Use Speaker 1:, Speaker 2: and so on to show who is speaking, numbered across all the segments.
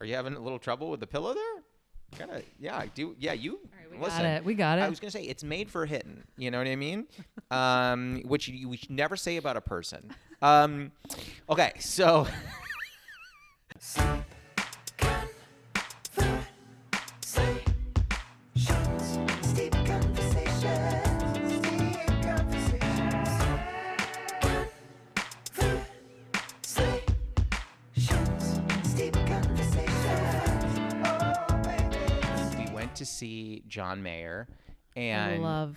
Speaker 1: Are you having a little trouble with the pillow there? Kinda, yeah, I do. Yeah, you.
Speaker 2: All right,
Speaker 1: Listen,
Speaker 2: we got it.
Speaker 1: I was gonna say it's made for hitting. You know what I mean? Which we should never say about a person. Okay, so. To see John Mayer, and
Speaker 2: I love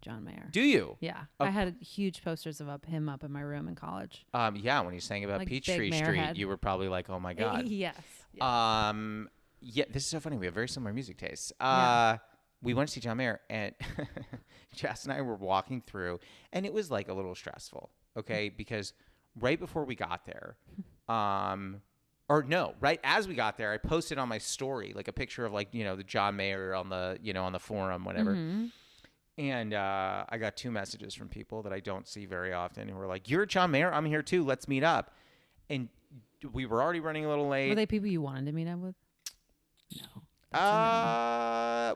Speaker 2: John Mayer.
Speaker 1: Do you?
Speaker 2: Yeah, I had huge posters of him up in my room in college.
Speaker 1: Yeah, when he sang about
Speaker 2: Like
Speaker 1: Peachtree Street, you were probably like, "Oh my god."
Speaker 2: Yes.
Speaker 1: Yeah, this is so funny. We have very similar music tastes.
Speaker 2: Yeah.
Speaker 1: We went to see John Mayer, and Jess and I were walking through, and it was like a little stressful, okay, because right before we got there, or no, right as we got there, I posted on my story like a picture of like, the John Mayer on the, on the forum, whatever.
Speaker 2: Mm-hmm.
Speaker 1: And I got 2 messages from people that I don't see very often who were like, "You're John Mayer? I'm here too. Let's meet up." And we were already running a little late.
Speaker 2: Were they people you wanted to meet up with? No.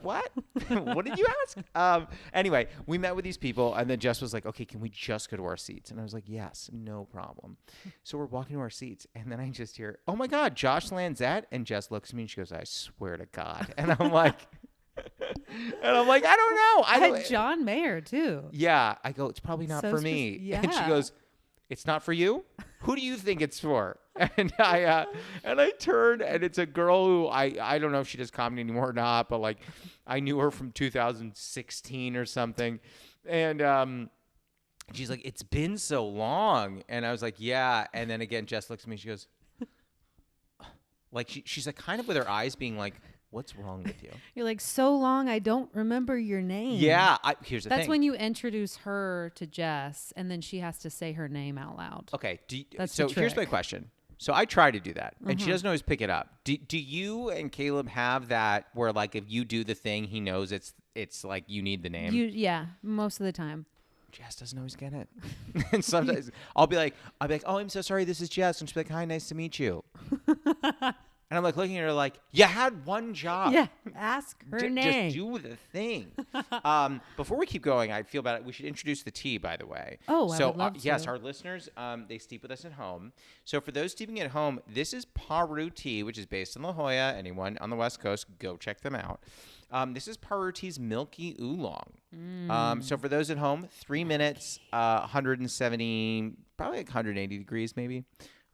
Speaker 1: What? What did you ask? Anyway, we met with these people, and then Jess was like, "Okay, can we just go to our seats?" And I was like, "Yes, no problem." So we're walking to our seats, and then I just hear, "Oh my God, Josh Lanzette!" And Jess looks at me and she goes, "I swear to God." And I'm like, I don't know.
Speaker 2: I had John Mayer too.
Speaker 1: Yeah, I go, "It's probably not for me."
Speaker 2: Yeah.
Speaker 1: And she goes, "It's not for you? Who do you think it's for?" And I turned, and it's a girl who I don't know if she does comedy anymore or not, but like I knew her from 2016 or something. And she's like, "It's been so long." And I was like, "Yeah." And then again, Jess looks at me, she goes, like she's like kind of with her eyes being like, "What's wrong with you?"
Speaker 2: You're like, "So long, I don't remember your name."
Speaker 1: Yeah, here's the thing.
Speaker 2: That's when you introduce her to Jess, and then she has to say her name out loud.
Speaker 1: Okay,
Speaker 2: That's
Speaker 1: so
Speaker 2: the
Speaker 1: here's my
Speaker 2: trick.
Speaker 1: question. So I try to do that, and she doesn't always pick it up. Do you and Caleb have that where like if you do the thing, he knows it's like you need the name?
Speaker 2: Yeah, most of the time.
Speaker 1: Jess doesn't always get it. And sometimes I'll be like, "Oh, I'm so sorry, this is Jess." And she'll be like, "Hi, nice to meet you." And I'm like looking at her like, "You had one job.
Speaker 2: Yeah, ask her name.
Speaker 1: Just do the thing." Before we keep going, I feel bad. We should introduce the tea, by the way.
Speaker 2: Oh,
Speaker 1: so,
Speaker 2: I would love to.
Speaker 1: Yes, our listeners, they steep with us at home. So for those steeping at home, this is Paru Tea, which is based in La Jolla. Anyone on the West Coast, go check them out. This is Paru Tea's Milky Oolong. So for those at home, 3 minutes, 170, probably like 180 degrees maybe.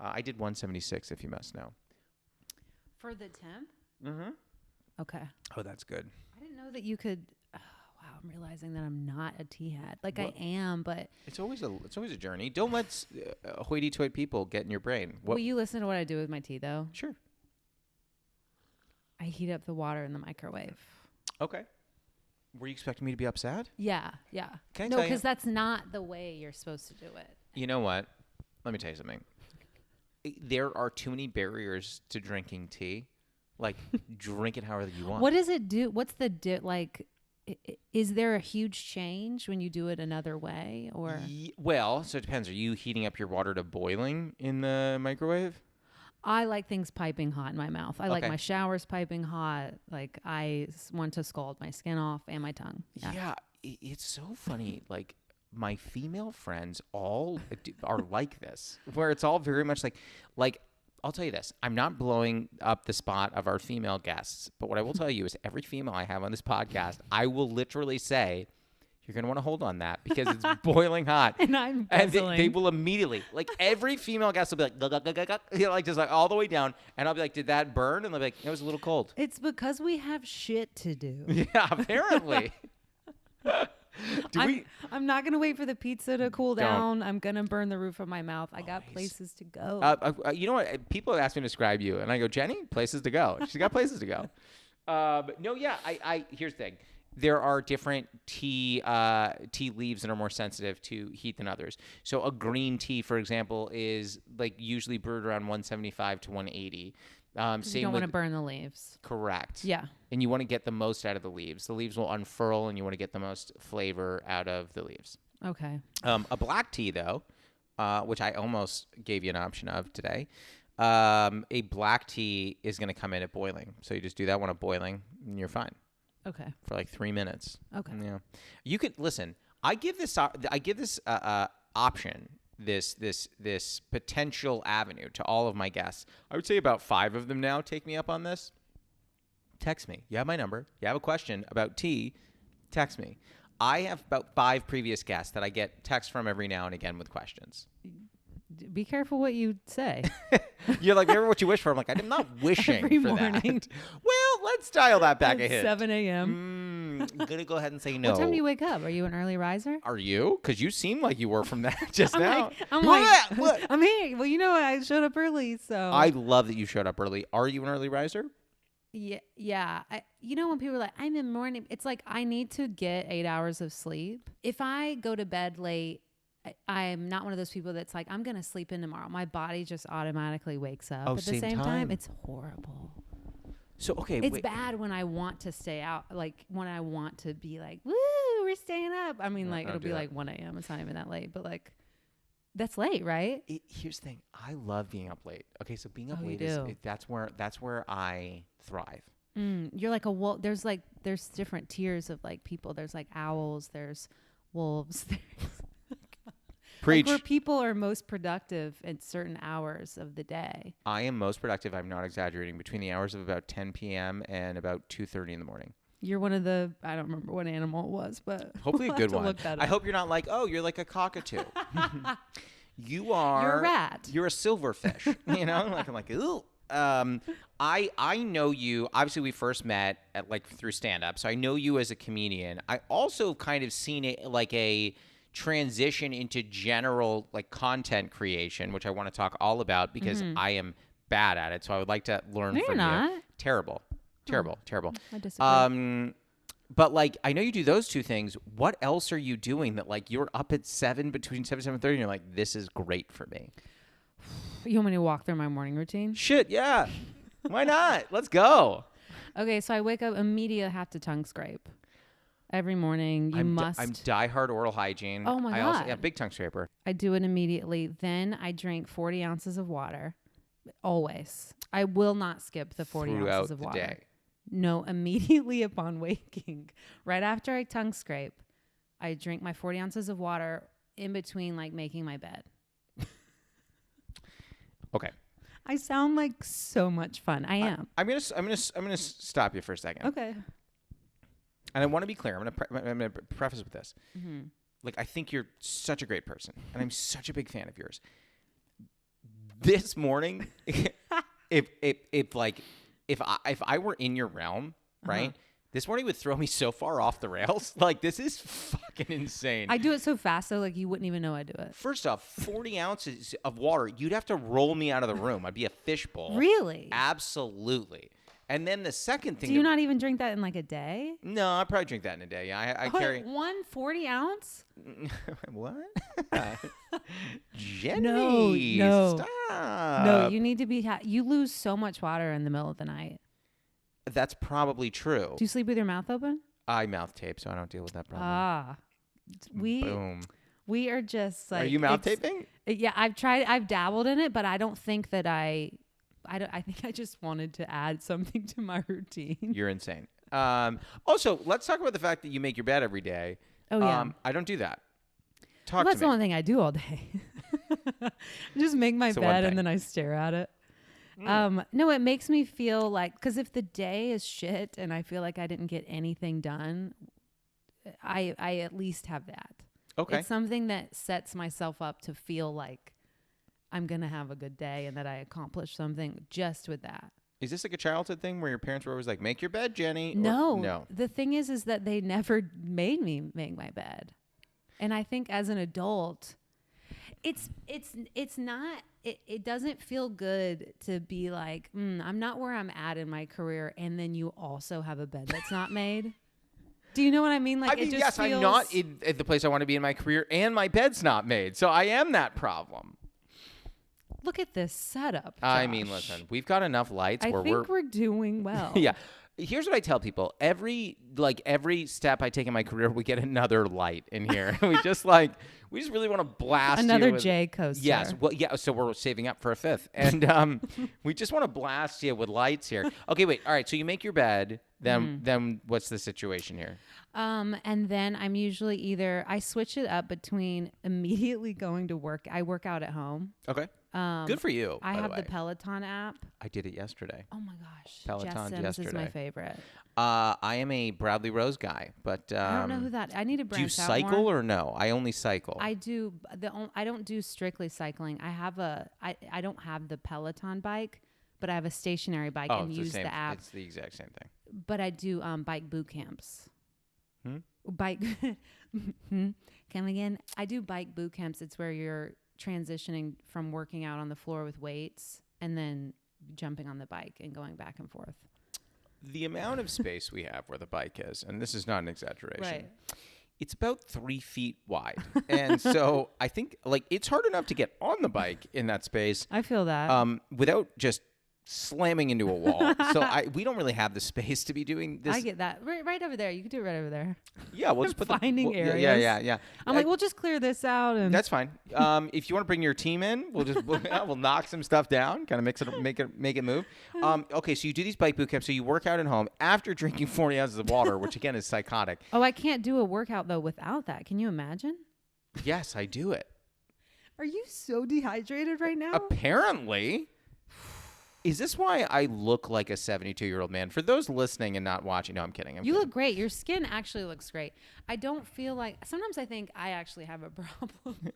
Speaker 1: I did 176 if you must know.
Speaker 2: For the temp?
Speaker 1: Mm-hmm.
Speaker 2: Okay.
Speaker 1: Oh, that's good.
Speaker 2: I didn't know that you could. Wow, I'm realizing that I'm not a tea head. Like
Speaker 1: What?
Speaker 2: I am, but
Speaker 1: It's always a journey. Don't let hoity-toity people get in your brain.
Speaker 2: will you listen to what I do with my tea though?
Speaker 1: Sure.
Speaker 2: I heat up the water in the microwave.
Speaker 1: Okay. Were you expecting me to be upset?
Speaker 2: Yeah.
Speaker 1: Can I
Speaker 2: No,
Speaker 1: tell you?
Speaker 2: because that's not the way you're supposed to do it.
Speaker 1: You know what? Let me tell you something. There are too many barriers to drinking tea. Like, drink it however you want.
Speaker 2: What does it do? What's the like? Is there a huge change when you do it another way, or?
Speaker 1: Well, so it depends. Are you heating up your water to boiling in the microwave?
Speaker 2: I like things piping hot in my mouth. I like
Speaker 1: Okay.
Speaker 2: my showers piping hot. Like I want to scald my skin off and my tongue.
Speaker 1: Yeah, it's so funny. Like, my female friends all are like this, where it's all very much like I'll tell you this. I'm not blowing up the spot of our female guests, but what I will tell you is every female I have on this podcast, I will literally say, "You're going to want to hold on that because it's boiling hot."
Speaker 2: And I'm
Speaker 1: And
Speaker 2: guzzling.
Speaker 1: they will immediately, like every female guest will be like, like just like all the way down. And I'll be like, "Did that burn?" And they'll be like, "It was a little cold."
Speaker 2: It's because we have shit to do.
Speaker 1: Yeah, apparently.
Speaker 2: I'm not going to wait for the pizza to cool
Speaker 1: Don't.
Speaker 2: down. I'm going to burn the roof of my mouth. I got
Speaker 1: Nice.
Speaker 2: places to go.
Speaker 1: You know what? People have asked me to describe you, and I go, "Jenny, places to go." She's got places to go. No, yeah. Here's the thing. There are different tea leaves that are more sensitive to heat than others. So a green tea, for example, is like usually brewed around 175 to 180.
Speaker 2: you don't want to burn the leaves.
Speaker 1: Correct.
Speaker 2: Yeah.
Speaker 1: And you want to get the most out of the leaves. The leaves will unfurl, and you want to get the most flavor out of the leaves.
Speaker 2: Okay.
Speaker 1: A black tea, though, which I almost gave you an option of today, a black tea is going to come in at boiling. So you just do that one at boiling, and you're fine
Speaker 2: Okay.
Speaker 1: for like 3 minutes.
Speaker 2: Okay.
Speaker 1: Yeah, you could listen. I give this option, this potential avenue to all of my guests. I would say about 5 of them now take me up on this. Text me. You have my number. You have a question about tea, text me. I have about 5 previous guests that I get texts from every now and again with questions.
Speaker 2: Be careful what you say.
Speaker 1: You're like, remember what you wish for? I'm like, I'm not wishing
Speaker 2: Every
Speaker 1: for
Speaker 2: morning.
Speaker 1: that. Well, let's dial that back
Speaker 2: At
Speaker 1: a hit.
Speaker 2: 7 a.m.
Speaker 1: I'm going to go ahead and say no.
Speaker 2: What time do you wake up? Are you an early riser?
Speaker 1: Are you? Because you seem like you were from that just now.
Speaker 2: What? I'm here. Well, I showed up early, so.
Speaker 1: I love that you showed up early. Are you an early riser?
Speaker 2: Yeah. When people are like, I'm in morning, it's like I need to get 8 hours of sleep. If I go to bed late, I'm not one of those people that's like, I'm going to sleep in tomorrow. My body just automatically wakes up. At the same time, it's horrible.
Speaker 1: So, okay.
Speaker 2: It's bad when I want to stay out, like when I want to be like, woo, we're staying up. I mean, like it'll be like 1 a.m. It's not even that late, but like that's late, right?
Speaker 1: Here's the thing. I love being up late. Okay, so being up
Speaker 2: Oh,
Speaker 1: late that's where I thrive.
Speaker 2: You're like a wolf. There's different tiers of like people. There's like owls. There's wolves.
Speaker 1: Preach.
Speaker 2: Like where people are most productive at certain hours of the day.
Speaker 1: I am most productive. I'm not exaggerating. Between the hours of about 10 p.m. and about 2:30 in the morning.
Speaker 2: You're one of the, I don't remember what animal it was, but
Speaker 1: hopefully a good one.
Speaker 2: I
Speaker 1: hope you're not like, you're like a cockatoo. You are.
Speaker 2: You're a rat.
Speaker 1: You're a silverfish. I'm like, ooh. I know you. Obviously, we first met at through stand up, so I know you as a comedian. I also kind of seen it like a transition into general content creation, which I want to talk all about because I am bad at it. So I would like to learn from you. Terrible.
Speaker 2: I disagree.
Speaker 1: But I know you do those two things. What else are you doing that you're up at 7 between 7 and 7:30 and you're like, this is great for me?
Speaker 2: You want me to walk through my morning routine?
Speaker 1: Shit, yeah. Why not? Let's go.
Speaker 2: Okay, so I wake up immediately, have to tongue scrape. Every morning, I'm
Speaker 1: diehard oral hygiene.
Speaker 2: Oh my God.
Speaker 1: Also, big tongue scraper.
Speaker 2: I do it immediately. Then I drink 40 ounces of water. Always. I will not skip the 40 ounces of water.
Speaker 1: Day.
Speaker 2: No, immediately upon waking. Right after I tongue scrape, I drink my 40 ounces of water in between making my bed.
Speaker 1: Okay.
Speaker 2: I sound like so much fun. I am.
Speaker 1: I'm gonna stop you for a second.
Speaker 2: Okay.
Speaker 1: And I want to be clear. I'm gonna preface with this. Mm-hmm. I think you're such a great person, and I'm such a big fan of yours. This morning, if I were in your realm, right? This morning would throw me so far off the rails. This is fucking insane.
Speaker 2: I do it so fast, though, you wouldn't even know I do it.
Speaker 1: First off, 40 ounces of water, you'd have to roll me out of the room. I'd be a fishbowl.
Speaker 2: Really?
Speaker 1: Absolutely. And then the second thing.
Speaker 2: Do you not even drink that in a day?
Speaker 1: No, I probably drink that in a day. Yeah, I carry.
Speaker 2: 140 ounce?
Speaker 1: What? Jenny,
Speaker 2: no.
Speaker 1: Stop.
Speaker 2: No, you need to be. You lose so much water in the middle of the night.
Speaker 1: That's probably true.
Speaker 2: Do you sleep with your mouth open?
Speaker 1: I mouth tape, so I don't deal with that problem.
Speaker 2: Boom. We are just
Speaker 1: Are you mouth taping?
Speaker 2: Yeah, I've dabbled in it, but I don't think that I think I just wanted to add something to my routine.
Speaker 1: You're insane. Also, let's talk about the fact that you make your bed every day.
Speaker 2: Oh, yeah.
Speaker 1: I don't do that.
Speaker 2: That's the only thing I do all day. I just make my bed and then I stare at it. No, it makes me feel because if the day is shit and I feel like I didn't get anything done, I at least have that.
Speaker 1: Okay.
Speaker 2: It's something that sets myself up to feel like I'm going to have a good day and that I accomplished something just with that.
Speaker 1: Is this a childhood thing where your parents were always like, make your bed, Jenny?
Speaker 2: No. The thing is that they never made me make my bed. And I think as an adult, it doesn't feel good to be like, I'm not where I'm at in my career. And then you also have a bed that's not made. Do you know what I mean?
Speaker 1: Yes, I'm not at the place I want to be in my career and my bed's not made. So I am that problem.
Speaker 2: Look at this setup, Josh.
Speaker 1: I mean, listen, we've got enough lights where
Speaker 2: we're doing well.
Speaker 1: Yeah. Here's what I tell people. Every step I take in my career, we get another light in here. we just really want to blast
Speaker 2: another
Speaker 1: you with,
Speaker 2: J coaster.
Speaker 1: Yes. Well, yeah. So we're saving up for a fifth. And we just want to blast you with lights here. Okay, wait. All right. So you make your bed. Then what's the situation here?
Speaker 2: And then I'm usually I switch it up between immediately going to work. I work out at home.
Speaker 1: Okay. Good for you.
Speaker 2: I have the Peloton app.
Speaker 1: I did it yesterday.
Speaker 2: Oh my gosh.
Speaker 1: Peloton
Speaker 2: Jess Sims
Speaker 1: yesterday.
Speaker 2: is my favorite.
Speaker 1: I am a Bradley Rose guy, but
Speaker 2: I don't know who that. I need to branch out more.
Speaker 1: Do you cycle or no? I only cycle.
Speaker 2: I do. I don't do strictly cycling. I don't have the Peloton bike, but I have a stationary bike and use the app.
Speaker 1: It's the exact same thing.
Speaker 2: But I do bike boot camps. Bike. Come again? I do bike boot camps. It's where you're transitioning from working out on the floor with weights and then jumping on the bike and going back and forth.
Speaker 1: The amount of space we have where the bike is, and this is not an exaggeration,
Speaker 2: right.
Speaker 1: It's about 3 feet wide. And so I think it's hard enough to get on the bike in that space.
Speaker 2: I feel that.
Speaker 1: Without just slamming into a wall. So we don't really have the space to be doing this.
Speaker 2: I get that. Right over there. You can do it right over there.
Speaker 1: Yeah, we'll just put
Speaker 2: finding areas.
Speaker 1: Yeah.
Speaker 2: I'm we'll just clear this out and
Speaker 1: that's fine. If you want to bring your team in, we'll knock some stuff down, kind of make it move. Okay, so you do these bike boot camps, so you work out at home after drinking 40 ounces of water, which again is psychotic.
Speaker 2: Oh, I can't do a workout though without that. Can you imagine?
Speaker 1: Yes, I do it.
Speaker 2: Are you so dehydrated right now?
Speaker 1: Apparently. Is this why I look like a 72-year-old man? For those listening and not watching, no, I'm kidding.
Speaker 2: You look great. Your skin actually looks great. I don't feel sometimes I think I actually have a problem.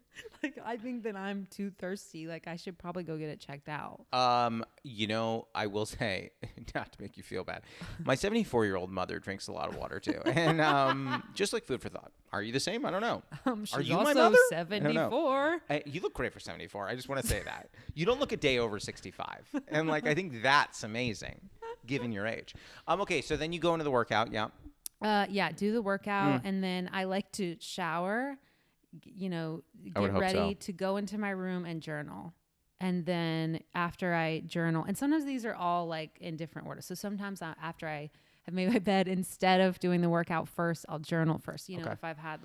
Speaker 2: I think that I'm too thirsty. I should probably go get it checked out.
Speaker 1: I will say, not to make you feel bad, my 74-year-old mother drinks a lot of water too. And just food for thought. Are you the same? I don't know.
Speaker 2: She's
Speaker 1: Are you
Speaker 2: also
Speaker 1: my mother?
Speaker 2: 74.
Speaker 1: You look great for 74. I just want to say that. You don't look a day over 65. And I think that's amazing given your age. Okay, so then you go into the workout, yeah.
Speaker 2: Do the workout and then I like to shower, get ready to go into my room and journal. And then after I journal, and sometimes these are all in different order. So sometimes after I have made my bed, instead of doing the workout first, I'll journal first. If I've had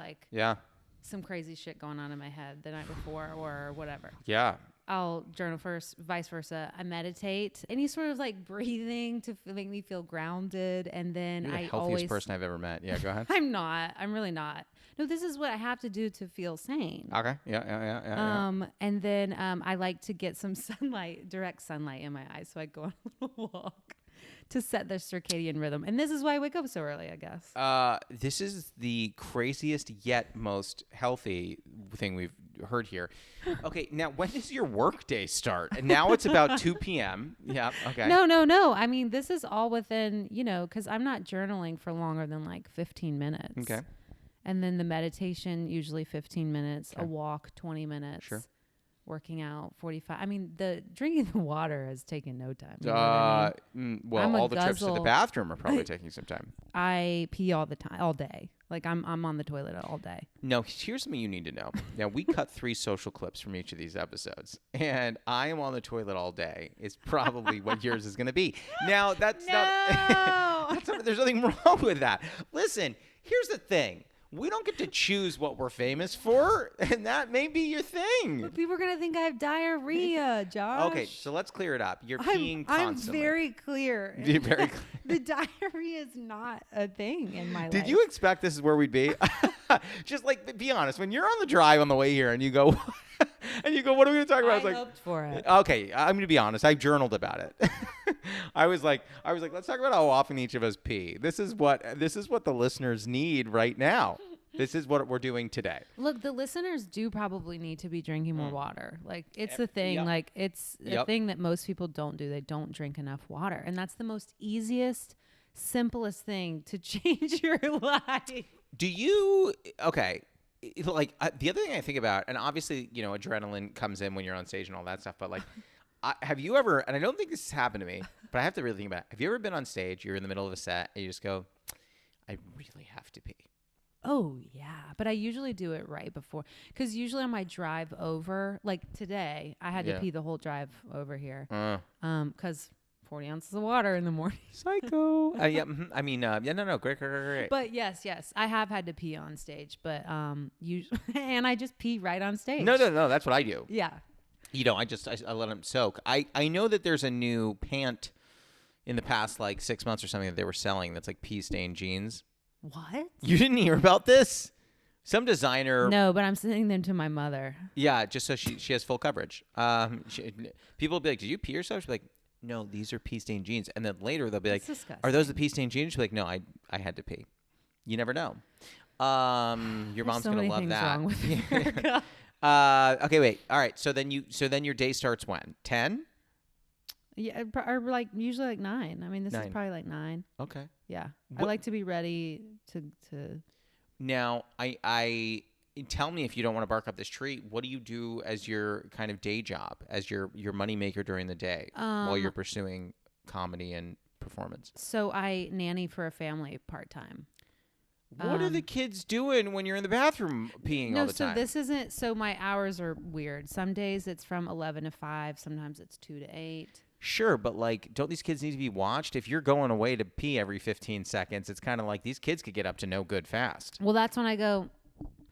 Speaker 2: some crazy shit going on in my head the night before or whatever.
Speaker 1: Yeah.
Speaker 2: I'll journal first, vice versa. I meditate. Any sort of breathing to make me feel grounded. And then
Speaker 1: You're the healthiest person I've ever met. Yeah, go ahead.
Speaker 2: I'm not. I'm really not. No, this is what I have to do to feel sane.
Speaker 1: Okay. Yeah.
Speaker 2: And then I like to get some sunlight, direct sunlight in my eyes. So I go on a little walk to set the circadian rhythm. And this is why I wake up so early, I guess.
Speaker 1: This is the craziest yet most healthy thing we've heard here. Okay, now when does your work day start? And now it's about 2 p.m. Yeah, okay.
Speaker 2: No. I mean, this is all within, because I'm not journaling for longer than 15 minutes.
Speaker 1: Okay.
Speaker 2: And then the meditation, usually 15 minutes,
Speaker 1: okay.
Speaker 2: A walk, 20 minutes.
Speaker 1: Sure.
Speaker 2: Working out 45. I mean, the drinking the water has taken no time.
Speaker 1: Well, all the trips to the bathroom are probably taking some time.
Speaker 2: I pee all the time, all day. I'm on the toilet all day.
Speaker 1: No, here's something you need to know. Now, we cut 3 social clips from each of these episodes, and I am on the toilet all day. It's probably what yours is going to be. Now, that's not. There's nothing wrong with that. Listen, here's the thing. We don't get to choose what we're famous for, and that may be your thing.
Speaker 2: But people are going to think I have diarrhea, Josh.
Speaker 1: Okay, so let's clear it up. You're peeing constantly.
Speaker 2: I'm very clear.
Speaker 1: You're very clear.
Speaker 2: The diarrhea is not a thing in my life.
Speaker 1: Did you expect this is where we'd be? Just be honest. When you're on the drive on the way here and you go, what are we going to talk about?
Speaker 2: I hoped for it.
Speaker 1: Okay, I'm going to be honest. I journaled about it. I was like, let's talk about how often each of us pee. This is what the listeners need right now. This is what we're doing today.
Speaker 2: Look, the listeners do probably need to be drinking more water. It's the thing.
Speaker 1: Yep.
Speaker 2: It's the thing that most people don't do. They don't drink enough water. And that's the most easiest, simplest thing to change your life.
Speaker 1: Do you, okay, the other thing I think about, and obviously, adrenaline comes in when you're on stage and all that stuff, but have you ever, and I don't think this has happened to me, but I have to really think about it. Have you ever been on stage, you're in the middle of a set, and you just go, I really have to pee?
Speaker 2: Oh, yeah. But I usually do it right before. Because usually on my drive over, like today, I had to pee the whole drive over here. Because 40 ounces of water in the morning.
Speaker 1: Psycho. I mean, no. Great.
Speaker 2: But yes. I have had to pee on stage. But usually, and I just pee right on stage.
Speaker 1: No. That's what I do.
Speaker 2: Yeah.
Speaker 1: You know, I let them soak. I know that there's a new pant in the past like 6 months or something that they were selling that's like pee stained jeans.
Speaker 2: What?
Speaker 1: You didn't hear about this? Some designer.
Speaker 2: No, but I'm sending them to my mother.
Speaker 1: Yeah, just so she has full coverage. People will be like, "Did you pee yourself?" She'll be like, "No, these are pee stained jeans." And then later they'll be like, "Are those the pee stained jeans?" She'll be like, "No, I had to pee." You never know. Your mom's gonna love that.
Speaker 2: Wrong with America.
Speaker 1: Okay, wait. All right. So then your day starts when? 10?
Speaker 2: Yeah, or like usually like 9. I mean, this
Speaker 1: 9.
Speaker 2: is probably like 9.
Speaker 1: Okay.
Speaker 2: Yeah, I like to be ready to.
Speaker 1: Now, I tell me if you don't want to bark up this tree. What do you do as your kind of day job, as your moneymaker during the day while you're pursuing comedy and performance?
Speaker 2: So I nanny for a family part-time.
Speaker 1: What are the kids doing when you're in the bathroom peeing all the time?
Speaker 2: No, so this isn't. So my hours are weird. Some days it's from 11 to 5. Sometimes it's 2 to 8.
Speaker 1: Sure, but like, don't these kids need to be watched? If you're going away to pee every 15 seconds, it's kind of like these kids could get up to no good fast.
Speaker 2: Well, that's when I go,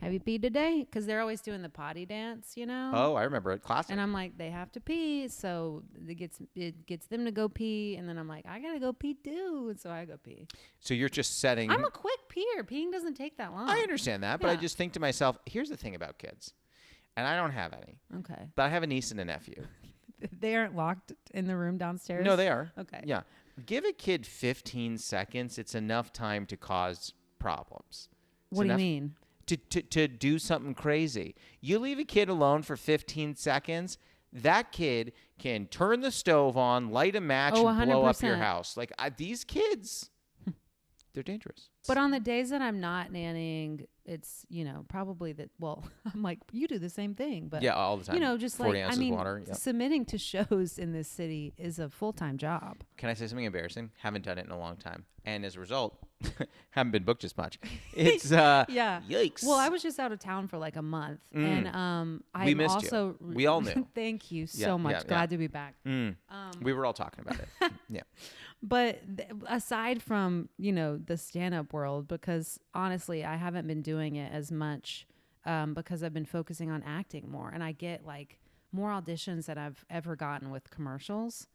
Speaker 2: have you peed today? Because they're always doing the potty dance, you know?
Speaker 1: Oh, I remember it. Classic.
Speaker 2: And I'm like, they have to pee. So it gets them to go pee. And then I'm like, I got to go pee too. And so I go pee.
Speaker 1: So you're just setting.
Speaker 2: I'm a quick peer. Peeing doesn't take that long.
Speaker 1: I understand that, but I just think to myself, here's the thing about kids. And I don't have any.
Speaker 2: Okay.
Speaker 1: But I have a niece and a nephew.
Speaker 2: They aren't locked in the room downstairs?
Speaker 1: No, they are.
Speaker 2: Okay.
Speaker 1: Yeah. Give a kid 15 seconds. It's enough time to cause problems.
Speaker 2: What do you mean?
Speaker 1: To do something crazy. You leave a kid alone for 15 seconds, that kid can turn the stove on, light a match, and blow up your house. Like, these kids, they're dangerous.
Speaker 2: But on the days that I'm not nannying, it's, probably that, well, I'm like, you do the same thing. But
Speaker 1: yeah, all the time.
Speaker 2: Just
Speaker 1: 40
Speaker 2: like,
Speaker 1: ounces of water. Yep.
Speaker 2: Submitting to shows in this city is a full-time job.
Speaker 1: Can I say something embarrassing? Haven't done it in a long time. And as a result, haven't been booked as much. It's,
Speaker 2: yeah.
Speaker 1: Yikes.
Speaker 2: Well, I was just out of town for like a month. And
Speaker 1: we missed
Speaker 2: also,
Speaker 1: you. We all knew.
Speaker 2: Thank you so much. Glad to be back.
Speaker 1: We were all talking about it. Yeah.
Speaker 2: But aside from, the stand-up world, because honestly, I haven't been doing it as much because I've been focusing on acting more. And I get like more auditions than I've ever gotten with commercials.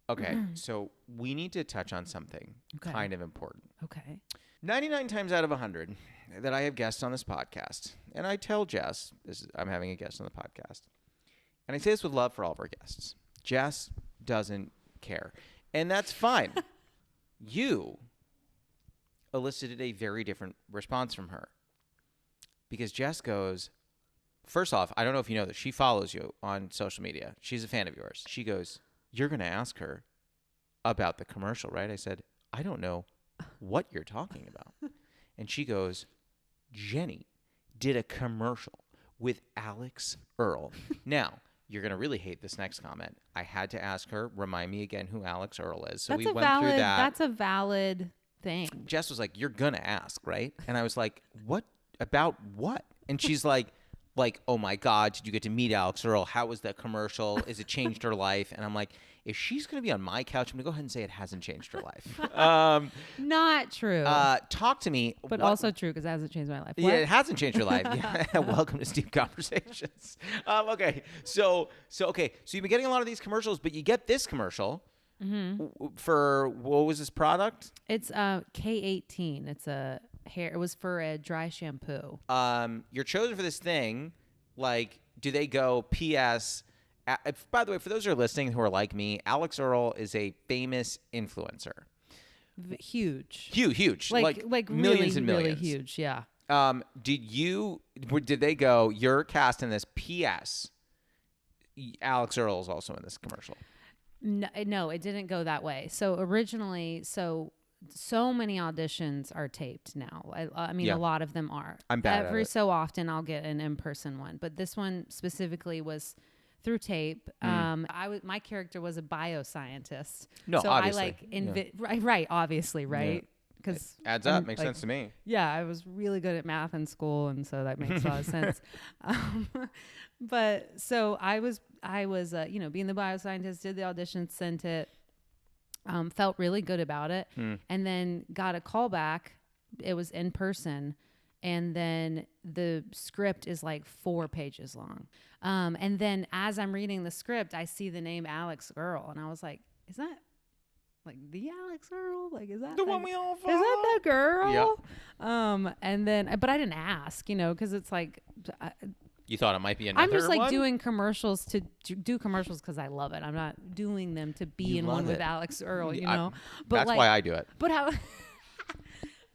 Speaker 1: Okay, so we need to touch on something kind of important.
Speaker 2: Okay.
Speaker 1: 99 times out of 100 that I have guests on this podcast, and I tell Jess, I'm having a guest on the podcast, and I say this with love for all of our guests. Jess doesn't care, and that's fine. You elicited a very different response from her because Jess goes, first off, I don't know if you know this, she follows you on social media. She's a fan of yours. She goes, you're going to ask her about the commercial, right? I said, I don't know what you're talking about. And she goes, Jenny did a commercial with Alex Earl. Now, you're going to really hate this next comment. I had to ask her, remind me again who Alex Earl is. So we went through that.
Speaker 2: That's a valid thing.
Speaker 1: Jess was like, you're going to ask, right? And I was like, what? About what? And she's like, oh my God, did you get to meet Alex Earl? How was that commercial? Has it changed her life? And I'm like, if she's going to be on my couch, I'm going to go ahead and say it hasn't changed her life.
Speaker 2: Not true.
Speaker 1: Talk to me.
Speaker 2: But also true because it hasn't changed my life.
Speaker 1: Yeah, it hasn't changed your life. Yeah. Welcome to Deep Conversations. Okay. So you've been getting a lot of these commercials, but you get this commercial for, what was this product?
Speaker 2: It's K18. It's a hair. It was for a dry shampoo.
Speaker 1: You're chosen for this thing. Like, do they go, P.S., by the way, for those who are listening who are like me, Alex Earl is a famous influencer.
Speaker 2: Huge.
Speaker 1: Huge. Like millions
Speaker 2: really,
Speaker 1: and millions.
Speaker 2: Really huge, yeah.
Speaker 1: Did they go, you're cast in this, P.S., Alex Earl is also in this commercial?
Speaker 2: No, it didn't go that way. So originally, so many auditions are taped now. I mean, a lot of them are.
Speaker 1: I'm bad at it.
Speaker 2: Every so often I'll get an in-person one. But this one specifically was through tape. My character was a bioscientist.
Speaker 1: No,
Speaker 2: so
Speaker 1: obviously.
Speaker 2: right, obviously, right? because
Speaker 1: adds up. Makes sense to me.
Speaker 2: Yeah, I was really good at math in school, and so that makes a lot of sense. But so I was being the bioscientist, did the audition, sent it, felt really good about it, and then got a call back. It was in person, and then the script is like 4 pages long. And then as I'm reading the script, I see the name Alex Earl, and I was like, is that like the Alex Earl? Like, is that
Speaker 1: the one we all follow?
Speaker 2: Is that the girl?
Speaker 1: Yep.
Speaker 2: And then, but I didn't ask, because it's like,
Speaker 1: you thought it might be another
Speaker 2: I'm just like
Speaker 1: one?
Speaker 2: doing commercials to do commercials because I love it. I'm not doing them to be in one with Alex Earl, But
Speaker 1: that's
Speaker 2: like,
Speaker 1: why I do it.
Speaker 2: But how?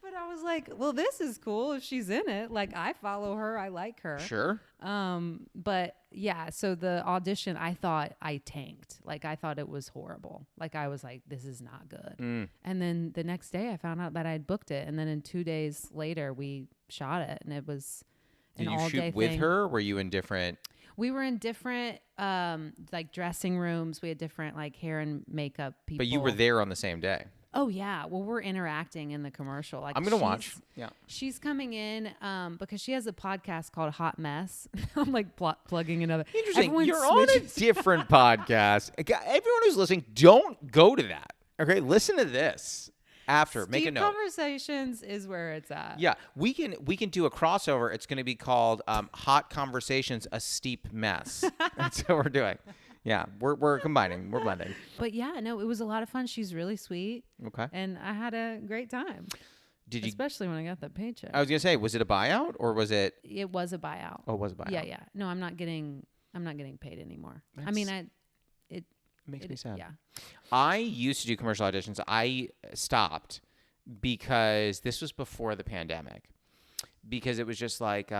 Speaker 2: But I was like, well, this is cool if she's in it. Like, I follow her. I like her.
Speaker 1: Sure.
Speaker 2: But yeah, so the audition, I thought I tanked. Like, I thought it was horrible. Like, I was like, this is not good. And then the next day I found out that I'd booked it. And then in 2 days later, we shot it. And it was an all-day thing. Did you shoot with
Speaker 1: her? Or were you in different?
Speaker 2: We were in different, like, dressing rooms. We had different, like, hair and makeup people.
Speaker 1: But you were there on the same day.
Speaker 2: Oh yeah, well we're interacting in the commercial. Like,
Speaker 1: I'm gonna watch. Yeah,
Speaker 2: she's coming in because she has a podcast called Hot Mess. I'm like plugging another.
Speaker 1: Interesting. You're on a different podcast. Everyone who's listening, don't go to that. Okay, listen to this after. Make a note.
Speaker 2: Conversations is where it's at.
Speaker 1: Yeah, we can do a crossover. It's going to be called Hot Conversations: A Steep Mess. That's what we're doing. Yeah, we're combining. We're blending.
Speaker 2: But yeah, no, it was a lot of fun. She's really sweet.
Speaker 1: Okay.
Speaker 2: And I had a great time. Especially when I got the paycheck.
Speaker 1: I was gonna say, was it a buyout or was it?
Speaker 2: It was a buyout.
Speaker 1: Oh, it was a buyout.
Speaker 2: Yeah. No, I'm not getting paid anymore. I mean, it
Speaker 1: makes me sad.
Speaker 2: Yeah.
Speaker 1: I used to do commercial auditions. I stopped because this was before the pandemic. Because it was just like.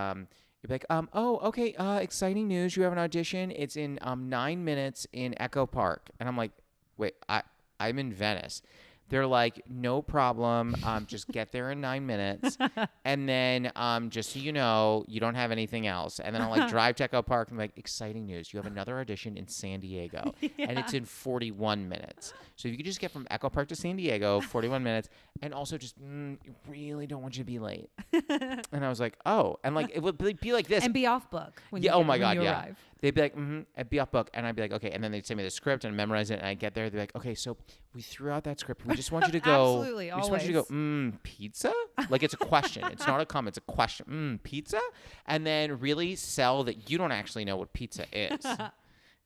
Speaker 1: You'd be like, oh, okay, exciting news. You have an audition. It's in 9 minutes in Echo Park. And I'm like, wait, I'm in Venice. They're like, no problem. Just get there in 9 minutes. And then just so you know, you don't have anything else. And then I'll like drive to Echo Park and be like, exciting news. You have another audition in San Diego. Yeah. And it's in 41 minutes. So if you could just get from Echo Park to San Diego, 41 minutes. And also just really don't want you to be late. And I was like, oh. And like it would be like this.
Speaker 2: And be off book when
Speaker 1: you
Speaker 2: arrive.
Speaker 1: They'd be like, I'd be off book. And I'd be like, okay. And then they'd send me the script and memorize it. And I'd get there. They'd be like, okay, so we threw out that script. We just want you to go.
Speaker 2: Absolutely,
Speaker 1: we just want you to go, pizza? Like it's a question. It's not a comment. It's a question. Pizza? And then really sell that you don't actually know what pizza is.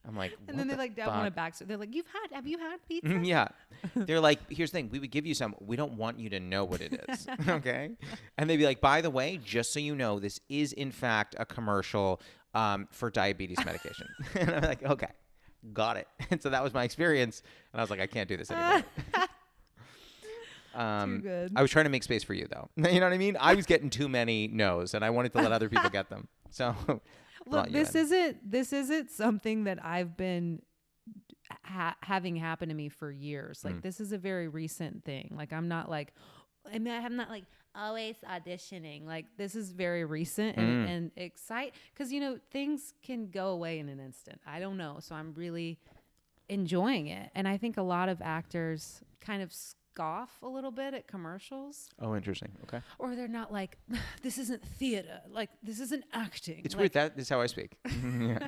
Speaker 1: I'm like,
Speaker 2: and then they like don't want to back. So they're like, have you had pizza?
Speaker 1: Yeah. They're like, here's the thing. We would give you some. We don't want you to know what it is. Okay. And they'd be like, by the way, just so you know, this is in fact a commercial for diabetes medication. And I'm like, okay, got it. And so that was my experience. And I was like, I can't do this anymore.
Speaker 2: Too good.
Speaker 1: I was trying to make space for you though. You know what I mean? I was getting too many no's and I wanted to let other people get them. So
Speaker 2: look, this isn't something that I've been having happen to me for years. Like this is a very recent thing. Like I'm not like always auditioning. Like this is very recent and excite because things can go away in an instant. I don't know. So I'm really enjoying it. And I think a lot of actors kind of scoff a little bit at commercials.
Speaker 1: Oh, interesting. Okay.
Speaker 2: Or they're not like, this isn't theater. Like this isn't acting.
Speaker 1: It's weird. That is how I speak. Yeah.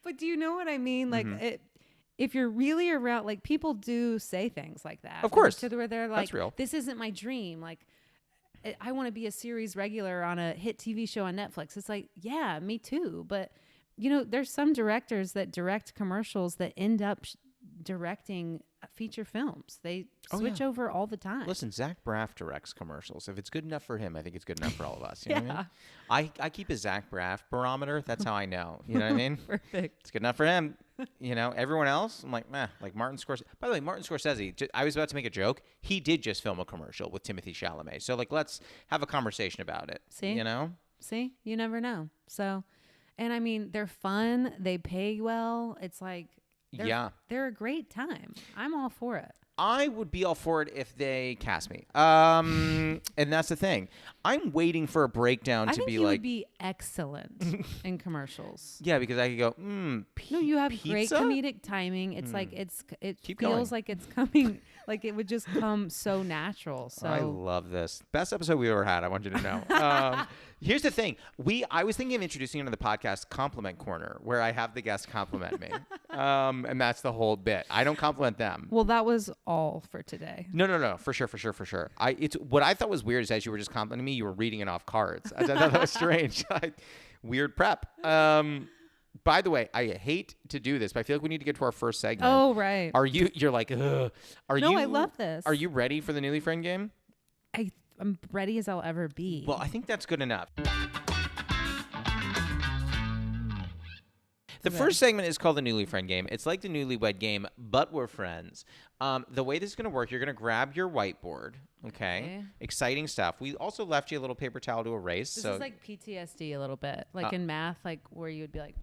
Speaker 2: But do you know what I mean? Like if you're really around, like people do say things like that.
Speaker 1: Of course.
Speaker 2: Where they're like,
Speaker 1: that's real.
Speaker 2: This isn't my dream. Like I want to be a series regular on a hit TV show on Netflix. It's like, yeah, me too. But there's some directors that direct commercials that end up directing feature films. They switch over all the time.
Speaker 1: Listen, Zach Braff directs commercials. If it's good enough for him, I think it's good enough for all of us. You know what I mean? I keep a Zach Braff barometer. That's how I know. You know what I mean?
Speaker 2: Perfect.
Speaker 1: It's good enough for him. Everyone else, I'm like, meh. Like Martin Scorsese. By the way, Martin Scorsese, I was about to make a joke. He did just film a commercial with Timothée Chalamet. So, like, let's have a conversation about it.
Speaker 2: See? See? You never know. So, and I mean, they're fun. They pay well. It's like, they're a great time. I'm all for it.
Speaker 1: I would be all for it if they cast me. And that's the thing. I'm waiting for a breakdown to be like. I think
Speaker 2: you would be excellent in commercials.
Speaker 1: Yeah, because I could go,
Speaker 2: no, you have great comedic timing. It's like it
Speaker 1: Keep
Speaker 2: feels
Speaker 1: going.
Speaker 2: like it's coming, like it would just come so natural. So
Speaker 1: I love this. Best episode we ever had. I want you to know. Here's the thing. I was thinking of introducing into the podcast Compliment Corner, where I have the guests compliment me. And that's the whole bit. I don't compliment them.
Speaker 2: Well, that was all for today.
Speaker 1: No. For sure. It's what I thought was weird is as you were just complimenting me, you were reading it off cards. I thought that was strange. Weird prep. By the way, I hate to do this, but I feel like we need to get to our first segment.
Speaker 2: Oh, right.
Speaker 1: You're like, ugh.
Speaker 2: No, I love this.
Speaker 1: Are you ready for the Newly Friend game?
Speaker 2: I'm ready as I'll ever be.
Speaker 1: Well, I think that's good enough. The first segment is called the Newly Friend game. It's like the Newlywed game, but we're friends. The way this is going to work, you're going to grab your whiteboard. Okay. Exciting stuff. We also left you a little paper towel to erase.
Speaker 2: This is like PTSD a little bit. Like in math, like where you would be like,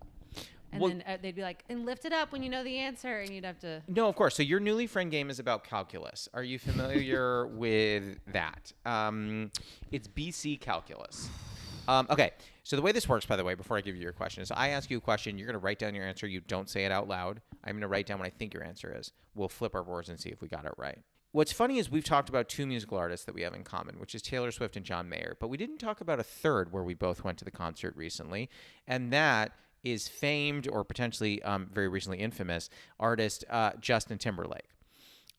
Speaker 2: and then they'd be like, and lift it up when you know the answer, and you'd have to.
Speaker 1: No, of course. So your Newly Friend game is about calculus. Are you familiar with that? It's BC calculus. Okay. So the way this works, by the way, before I give you your question, is I ask you a question. You're going to write down your answer. You don't say it out loud. I'm going to write down what I think your answer is. We'll flip our boards and see if we got it right. What's funny is we've talked about two musical artists that we have in common, which is Taylor Swift and John Mayer. But we didn't talk about a third where we both went to the concert recently, and that is famed or potentially very recently infamous artist Justin Timberlake.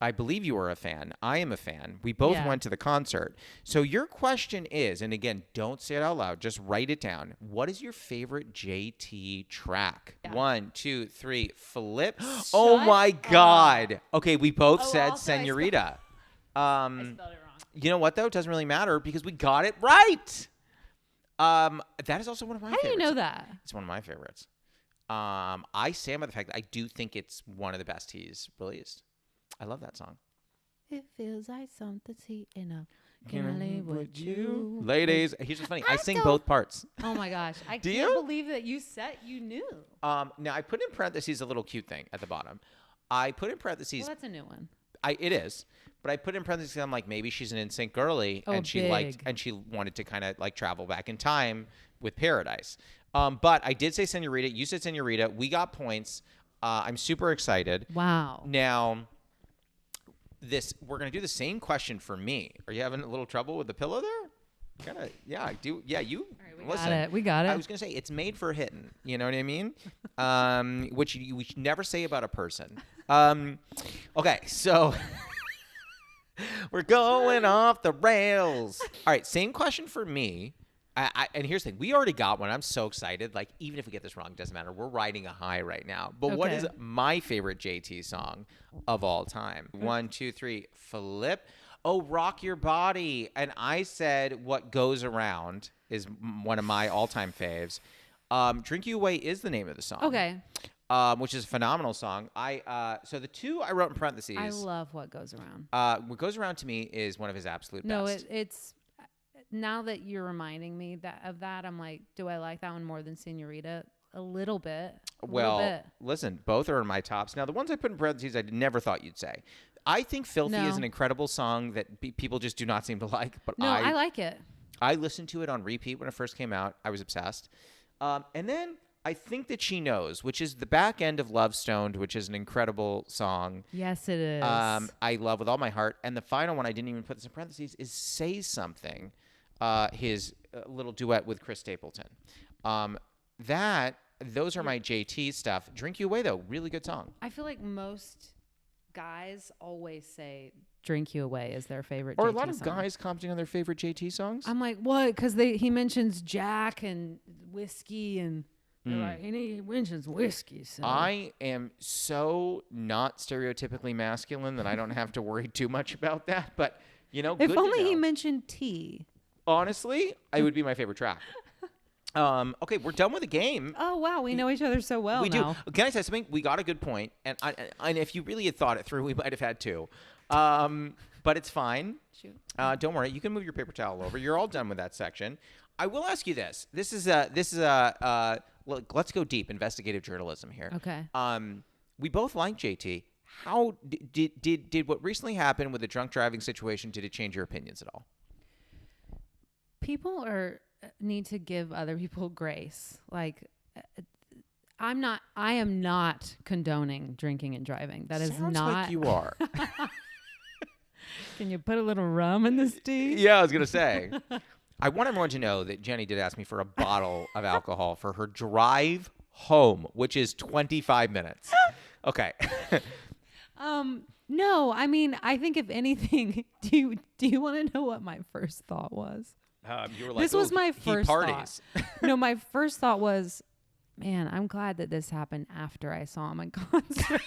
Speaker 1: I believe you are a fan. I am a fan. We both went to the concert. So your question is, and again, don't say it out loud, just write it down. What is your favorite JT track? Yeah. 1, 2, 3, flip. Oh my God. Okay, we both said Senorita.
Speaker 2: I spelled it wrong.
Speaker 1: You know what, though? It doesn't really matter because we got it right. That is also one of my favorites.
Speaker 2: How do you know that?
Speaker 1: It's one of my favorites. I stand by the fact that I do think it's one of the best he's released. I love that song.
Speaker 2: It feels like something's heating up. Can I live with you?
Speaker 1: Ladies, here's what's funny. I sing both parts.
Speaker 2: Oh my gosh. I
Speaker 1: Do
Speaker 2: can't
Speaker 1: you?
Speaker 2: believe that you knew.
Speaker 1: Now, I put in parentheses a little cute thing at the bottom. I put in parentheses.
Speaker 2: Well, that's a new one.
Speaker 1: It is. But I put in parentheses, I'm like, maybe she's an NSYNC girly. And she wanted to kind of like travel back in time with Paradise. But I did say Senorita. You said Senorita. We got points. I'm super excited.
Speaker 2: Wow.
Speaker 1: Now, we're going to do the same question for me. Are you having a little trouble with the pillow there? Yeah, I do. Yeah, you.
Speaker 2: All right, we got it.
Speaker 1: I was going to say, it's made for hitting. You know what I mean? Which we should never say about a person. Okay, so we're going off the rails. All right, same question for me. And here's the thing. We already got one. I'm so excited. Like, even if we get this wrong, it doesn't matter. We're riding a high right now. But what is my favorite JT song of all time? 1, 2, 3, flip. Oh, Rock Your Body. And I said What Goes Around is one of my all-time faves. Drink You Away is the name of the song.
Speaker 2: Okay.
Speaker 1: Which is a phenomenal song. So the two I wrote in parentheses.
Speaker 2: I love What Goes Around.
Speaker 1: What Goes Around to me is one of his absolute best.
Speaker 2: No, it's... Now that you're reminding me of that, I'm like, do I like that one more than Senorita? A little bit.
Speaker 1: Listen, both are in my tops. Now, the ones I put in parentheses, I never thought you'd say. I think Filthy is an incredible song that people just do not seem to like. But
Speaker 2: I like it.
Speaker 1: I listened to it on repeat when it first came out. I was obsessed. And then I Think That She Knows, which is the back end of Love Stoned, which is an incredible song.
Speaker 2: Yes, it is.
Speaker 1: I love with all my heart. And the final one, I didn't even put this in parentheses, is Say Something. His little duet with Chris Stapleton. Those are my JT stuff. Drink You Away, though, really good song.
Speaker 2: I feel like most guys always say Drink You Away is their favorite
Speaker 1: or
Speaker 2: JT
Speaker 1: a lot of
Speaker 2: song.
Speaker 1: guys commenting on their favorite JT songs.
Speaker 2: I'm like, what? Because he mentions Jack and whiskey and like, and he mentions whiskey. So.
Speaker 1: I am so not stereotypically masculine that I don't have to worry too much about that. But, you know,
Speaker 2: if
Speaker 1: good
Speaker 2: only
Speaker 1: to know.
Speaker 2: he mentioned tea.
Speaker 1: Honestly, it would be my favorite track. Okay, we're done with the game.
Speaker 2: Oh, wow. We know each other so well now.
Speaker 1: Do. Can I say something? We got a good point. And if you really had thought it through, we might have had two. But it's fine.
Speaker 2: Shoot.
Speaker 1: Don't worry. You can move your paper towel over. You're all done with that section. I will ask you this. This is look, let's go deep. Investigative journalism here.
Speaker 2: Okay.
Speaker 1: We both like JT. how did what recently happened with the drunk driving situation, did it change your opinions at all?
Speaker 2: People need to give other people grace. Like, I am not condoning drinking and driving. That is
Speaker 1: Sounds
Speaker 2: not.
Speaker 1: like you are.
Speaker 2: Can you put a little rum in this tea?
Speaker 1: Yeah, I was going to say. I want everyone to know that Jenny did ask me for a bottle of alcohol for her drive home, which is 25 minutes. Okay.
Speaker 2: No, I mean, I think if anything, do you want to know what my first thought was?
Speaker 1: You were like,
Speaker 2: this was my first
Speaker 1: parties.
Speaker 2: thought. No, my first thought was, man, I'm glad that this happened after I saw him in concert.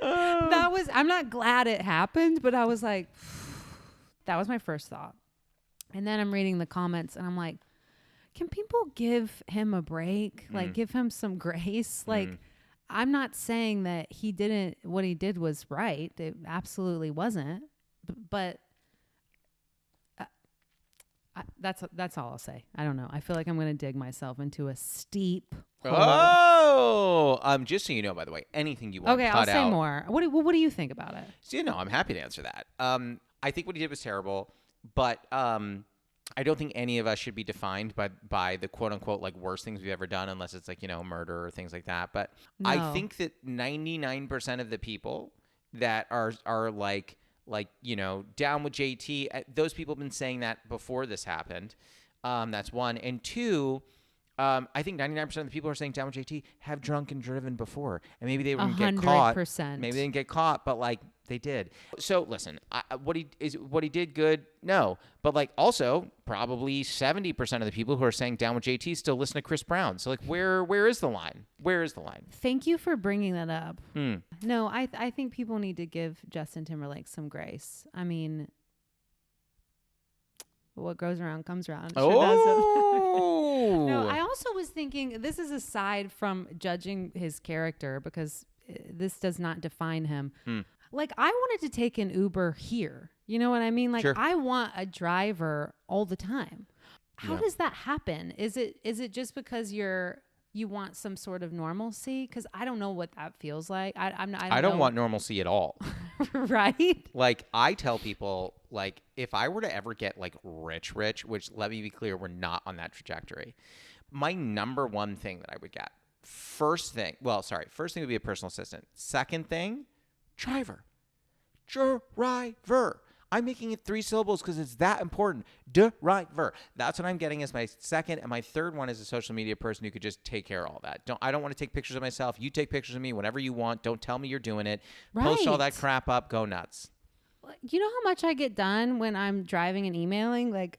Speaker 2: I'm not glad it happened, but I was like, that was my first thought. And then I'm reading the comments and I'm like, can people give him a break? Like, give him some grace? Like, I'm not saying that what he did was right. It absolutely wasn't. But that's all I'll say. I don't know. I feel like I'm going to dig myself into a steep hole.
Speaker 1: Oh, just so you know, by the way, anything you want
Speaker 2: okay,
Speaker 1: cut out.
Speaker 2: Okay, I'll say more. What do you think about it?
Speaker 1: So, I'm happy to answer that. I think what he did was terrible, but I don't think any of us should be defined by the quote unquote like worst things we've ever done, unless it's like, murder or things like that. But no. I think that 99% of the people that are like, down with JT, those people have been saying that before this happened. That's one. And two, I think 99% of the people who are saying down with JT have drunk and driven before. And maybe they wouldn't get caught.
Speaker 2: 100%.
Speaker 1: Maybe they didn't get caught, but like they did. So listen, what he did good? No. But also probably 70% of the people who are saying down with JT still listen to Chris Brown. So where is the line? Where is the line?
Speaker 2: Thank you for bringing that up. No, I think people need to give Justin Timberlake some grace. I mean, what goes around comes around. No, I also was thinking, this is aside from judging his character, because this does not define him. Like, I wanted to take an Uber here. You know what I mean? Like, sure. I want a driver all the time. How does that happen? Is it just because you want some sort of normalcy? Because I don't know what that feels like. I don't
Speaker 1: want normalcy at all.
Speaker 2: Right?
Speaker 1: Like, I tell people, like, if I were to ever get like rich, which, let me be clear, we're not on that trajectory. My number one thing that I would get, first thing would be a personal assistant. Second thing, driver. I'm making it 3 syllables because it's that important. Driver. That's what I'm getting as my second. And my third one is a social media person who could just take care of all that. I don't want to take pictures of myself. You take pictures of me whenever you want. Don't tell me you're doing it. Right. Post all that crap up. Go nuts.
Speaker 2: You know how much I get done when I'm driving and emailing? Like,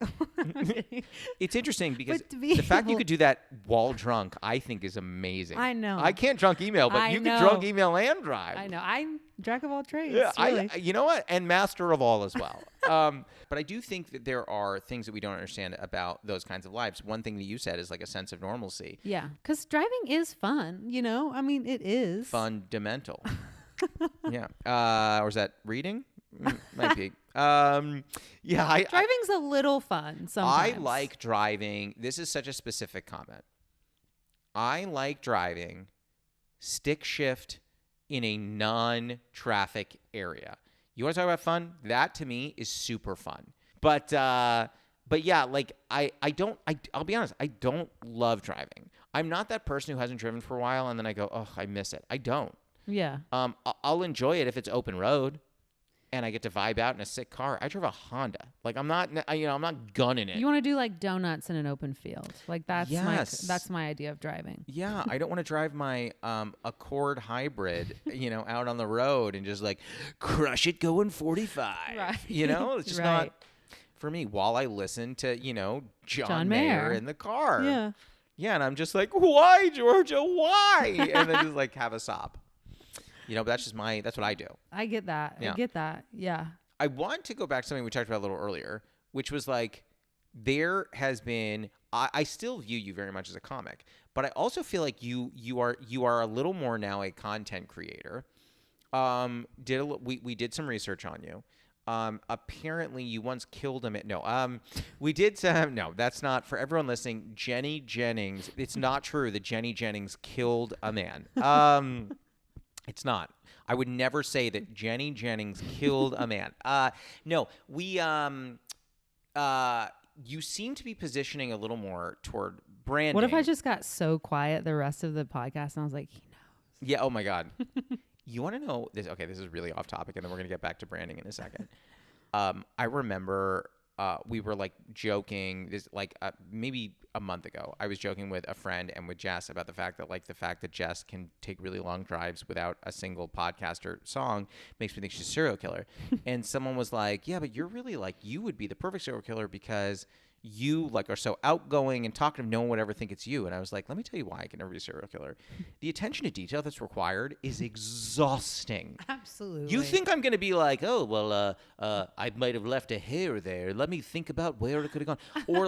Speaker 1: it's interesting because the fact you could do that while drunk, I think, is amazing.
Speaker 2: I know.
Speaker 1: I can't drunk email, but you can drunk email and drive.
Speaker 2: I know. I'm jack of all trades.
Speaker 1: Yeah,
Speaker 2: really.
Speaker 1: You know what? And master of all as well. But I do think that there are things that we don't understand about those kinds of lives. One thing that you said is like a sense of normalcy.
Speaker 2: Yeah, because driving is fun. I mean, it is.
Speaker 1: Fundamental. Yeah. Or is that reading? Might be.
Speaker 2: Driving's a little fun sometimes.
Speaker 1: I like driving. This is such a specific comment. I like driving stick shift in a non-traffic area. You want to talk about fun? That to me is super fun. But yeah, like I'll be honest, I don't love driving. I'm not that person who hasn't driven for a while and then I go, oh, I miss it. I don't.
Speaker 2: Yeah.
Speaker 1: I'll enjoy it if it's open road and I get to vibe out in a sick car. I drive a Honda. Like I'm not gunning it.
Speaker 2: You want to do like donuts in an open field. Like that's my idea of driving.
Speaker 1: Yeah. I don't want to drive my Accord hybrid, out on the road and just like crush it going 45. Right. It's just not for me. While I listen to, John Mayer in the car.
Speaker 2: Yeah.
Speaker 1: Yeah. And I'm just like, why, Georgia? Why? And then just like have a sob. But that's what I do.
Speaker 2: I get that. Yeah. I get that. Yeah.
Speaker 1: I want to go back to something we talked about a little earlier, which was like, there has been, I still view you very much as a comic, but I also feel like you are a little more now a content creator. We did some research on you. Apparently you once killed a man. No, we did some, no, that's not for everyone listening. Jenny Jennings. It's not true that Jenny Jennings killed a man. It's not. I would never say that Jenny Jennings killed a man. No, you seem to be positioning a little more toward branding.
Speaker 2: What if I just got so quiet the rest of the podcast and I was like, he knows?
Speaker 1: Yeah. Oh my God. You want to know this? Okay, this is really off topic, and then we're gonna get back to branding in a second. I remember we were like joking this maybe a month ago. I was joking with a friend and with Jess about the fact that Jess can take really long drives without a single podcast or song makes me think she's a serial killer. And someone was like, "Yeah, but you're really like you would be the perfect serial killer because you like are so outgoing and talkative. No one would ever think it's you." And I was like, let me tell you why I can never be a serial killer. The attention to detail that's required is exhausting.
Speaker 2: Absolutely.
Speaker 1: You think I'm going to be like, oh, well, I might have left a hair there. Let me think about where it could have gone. Or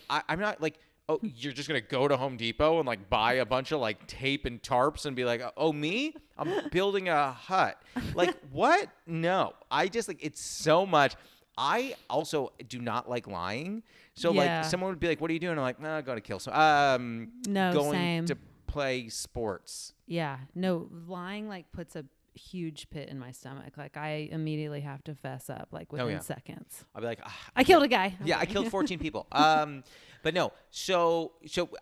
Speaker 1: I'm not like, oh, you're just going to go to Home Depot and like buy a bunch of like tape and tarps and be like, oh, me? I'm building a hut. Like, what? No, I just like, it's so much. I also do not like lying. So like someone would be like, what are you doing? I'm like, I got to kill. So going
Speaker 2: same.
Speaker 1: to play sports.
Speaker 2: Yeah. No, lying like puts a huge pit in my stomach. Like I immediately have to fess up like within seconds.
Speaker 1: I'll be like,
Speaker 2: I killed a guy.
Speaker 1: Yeah, I killed 14 people. But no, so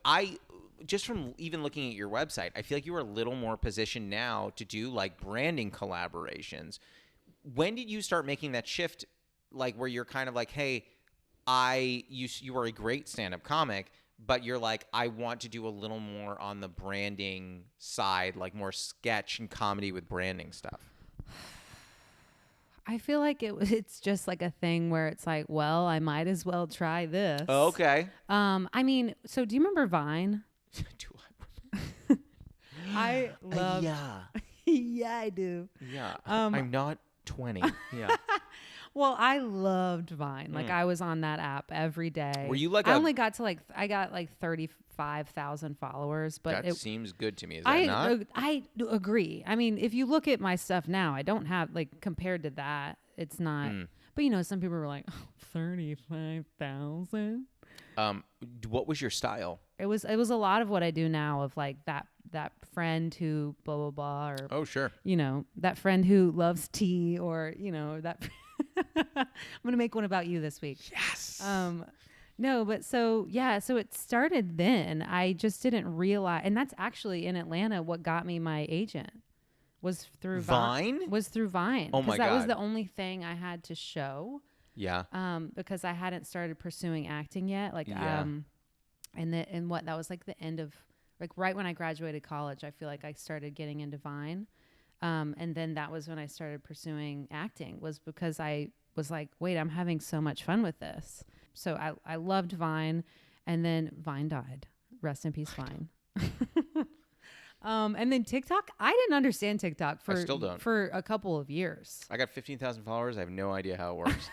Speaker 1: I just from even looking at your website, I feel like you are a little more positioned now to do like branding collaborations. When did you start making that shift? Like where you're kind of like, hey, you are a great stand-up comic, but you're like, I want to do a little more on the branding side, like more sketch and comedy with branding stuff.
Speaker 2: I feel like it's just like a thing where it's like, well, I might as well try this.
Speaker 1: Oh, okay.
Speaker 2: I mean, so do you remember Vine?
Speaker 1: Do I remember?
Speaker 2: I love.
Speaker 1: Yeah.
Speaker 2: Yeah, I do.
Speaker 1: Yeah. I'm not 20. Yeah.
Speaker 2: Well, I loved Vine. Like I was on that app every day.
Speaker 1: Were you like
Speaker 2: I only got to I got 35,000 followers, but
Speaker 1: that seems good to me. Is that not?
Speaker 2: I agree. I mean, if you look at my stuff now, I don't have like compared to that, it's not. But you know, some people were like, 35,000.
Speaker 1: What was your style?
Speaker 2: It was a lot of what I do now of like that friend who blah blah blah or
Speaker 1: oh sure,
Speaker 2: you know, that friend who loves tea or you know that. I'm gonna make one about you this week.
Speaker 1: Yes.
Speaker 2: No, but so it started then. I just didn't realize, and that's actually in Atlanta. What got me my agent was through
Speaker 1: Vine.
Speaker 2: Was through Vine.
Speaker 1: Oh my God.
Speaker 2: That was the only thing I had to show.
Speaker 1: Yeah.
Speaker 2: Because I hadn't started pursuing acting yet. Like that was like the end of like right when I graduated college. I feel like I started getting into Vine. And then that was when I started pursuing acting, was because I was like, wait, I'm having so much fun with this. So I loved Vine, and then Vine died. Rest in peace, Vine. And then TikTok, I didn't understand TikTok
Speaker 1: I still don't.
Speaker 2: For a couple of years.
Speaker 1: I got 15,000 followers. I have no idea how it works.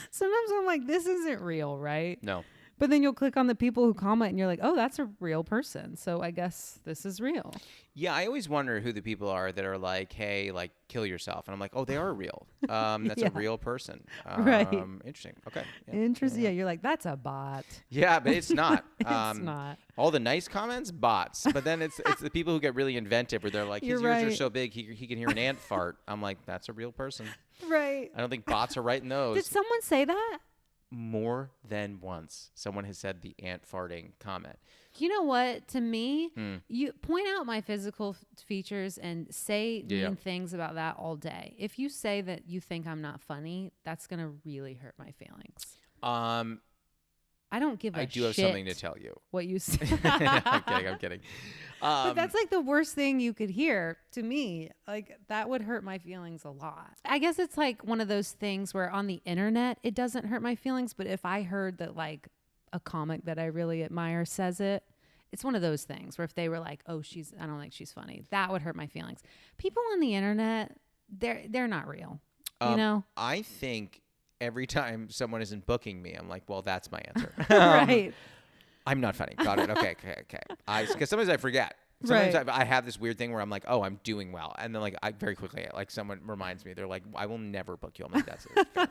Speaker 2: Sometimes I'm like, this isn't real, right?
Speaker 1: No.
Speaker 2: But then you'll click on the people who comment and you're like, oh, that's a real person. So I guess this is real.
Speaker 1: Yeah, I always wonder who the people are that are like, hey, like, kill yourself. And I'm like, oh, they are real. That's a real person.
Speaker 2: Right.
Speaker 1: Interesting. Okay. Yeah.
Speaker 2: Interesting. Yeah, you're like, that's a bot.
Speaker 1: Yeah, but it's not.
Speaker 2: It's not.
Speaker 1: All the nice comments, bots. But then it's the people who get really inventive where they're like, his ears are so big, he can hear an ant fart. I'm like, that's a real person.
Speaker 2: Right.
Speaker 1: I don't think bots are writing those.
Speaker 2: Did someone say that?
Speaker 1: More than once, someone has said the ant farting comment.
Speaker 2: You know what? To me, you point out my physical features and say mean things about that all day. If you say that you think I'm not funny, that's going to really hurt my feelings. I don't give a shit.
Speaker 1: I do have something to tell you.
Speaker 2: What you say.
Speaker 1: I'm kidding.
Speaker 2: But that's like the worst thing you could hear to me. Like that would hurt my feelings a lot. I guess it's like one of those things where on the internet, it doesn't hurt my feelings. But if I heard that like a comic that I really admire says it, it's one of those things where if they were like, oh, I don't think she's funny, that would hurt my feelings. People on the internet, they're not real. You know?
Speaker 1: I think every time someone isn't booking me, I'm like, well, that's my answer.
Speaker 2: Right.
Speaker 1: I'm not funny. Got it. Okay. Because sometimes I forget. Sometimes I have this weird thing where I'm like, oh, I'm doing well. And then like I very quickly, like someone reminds me, they're like, I will never book you. I'm like, that's it. I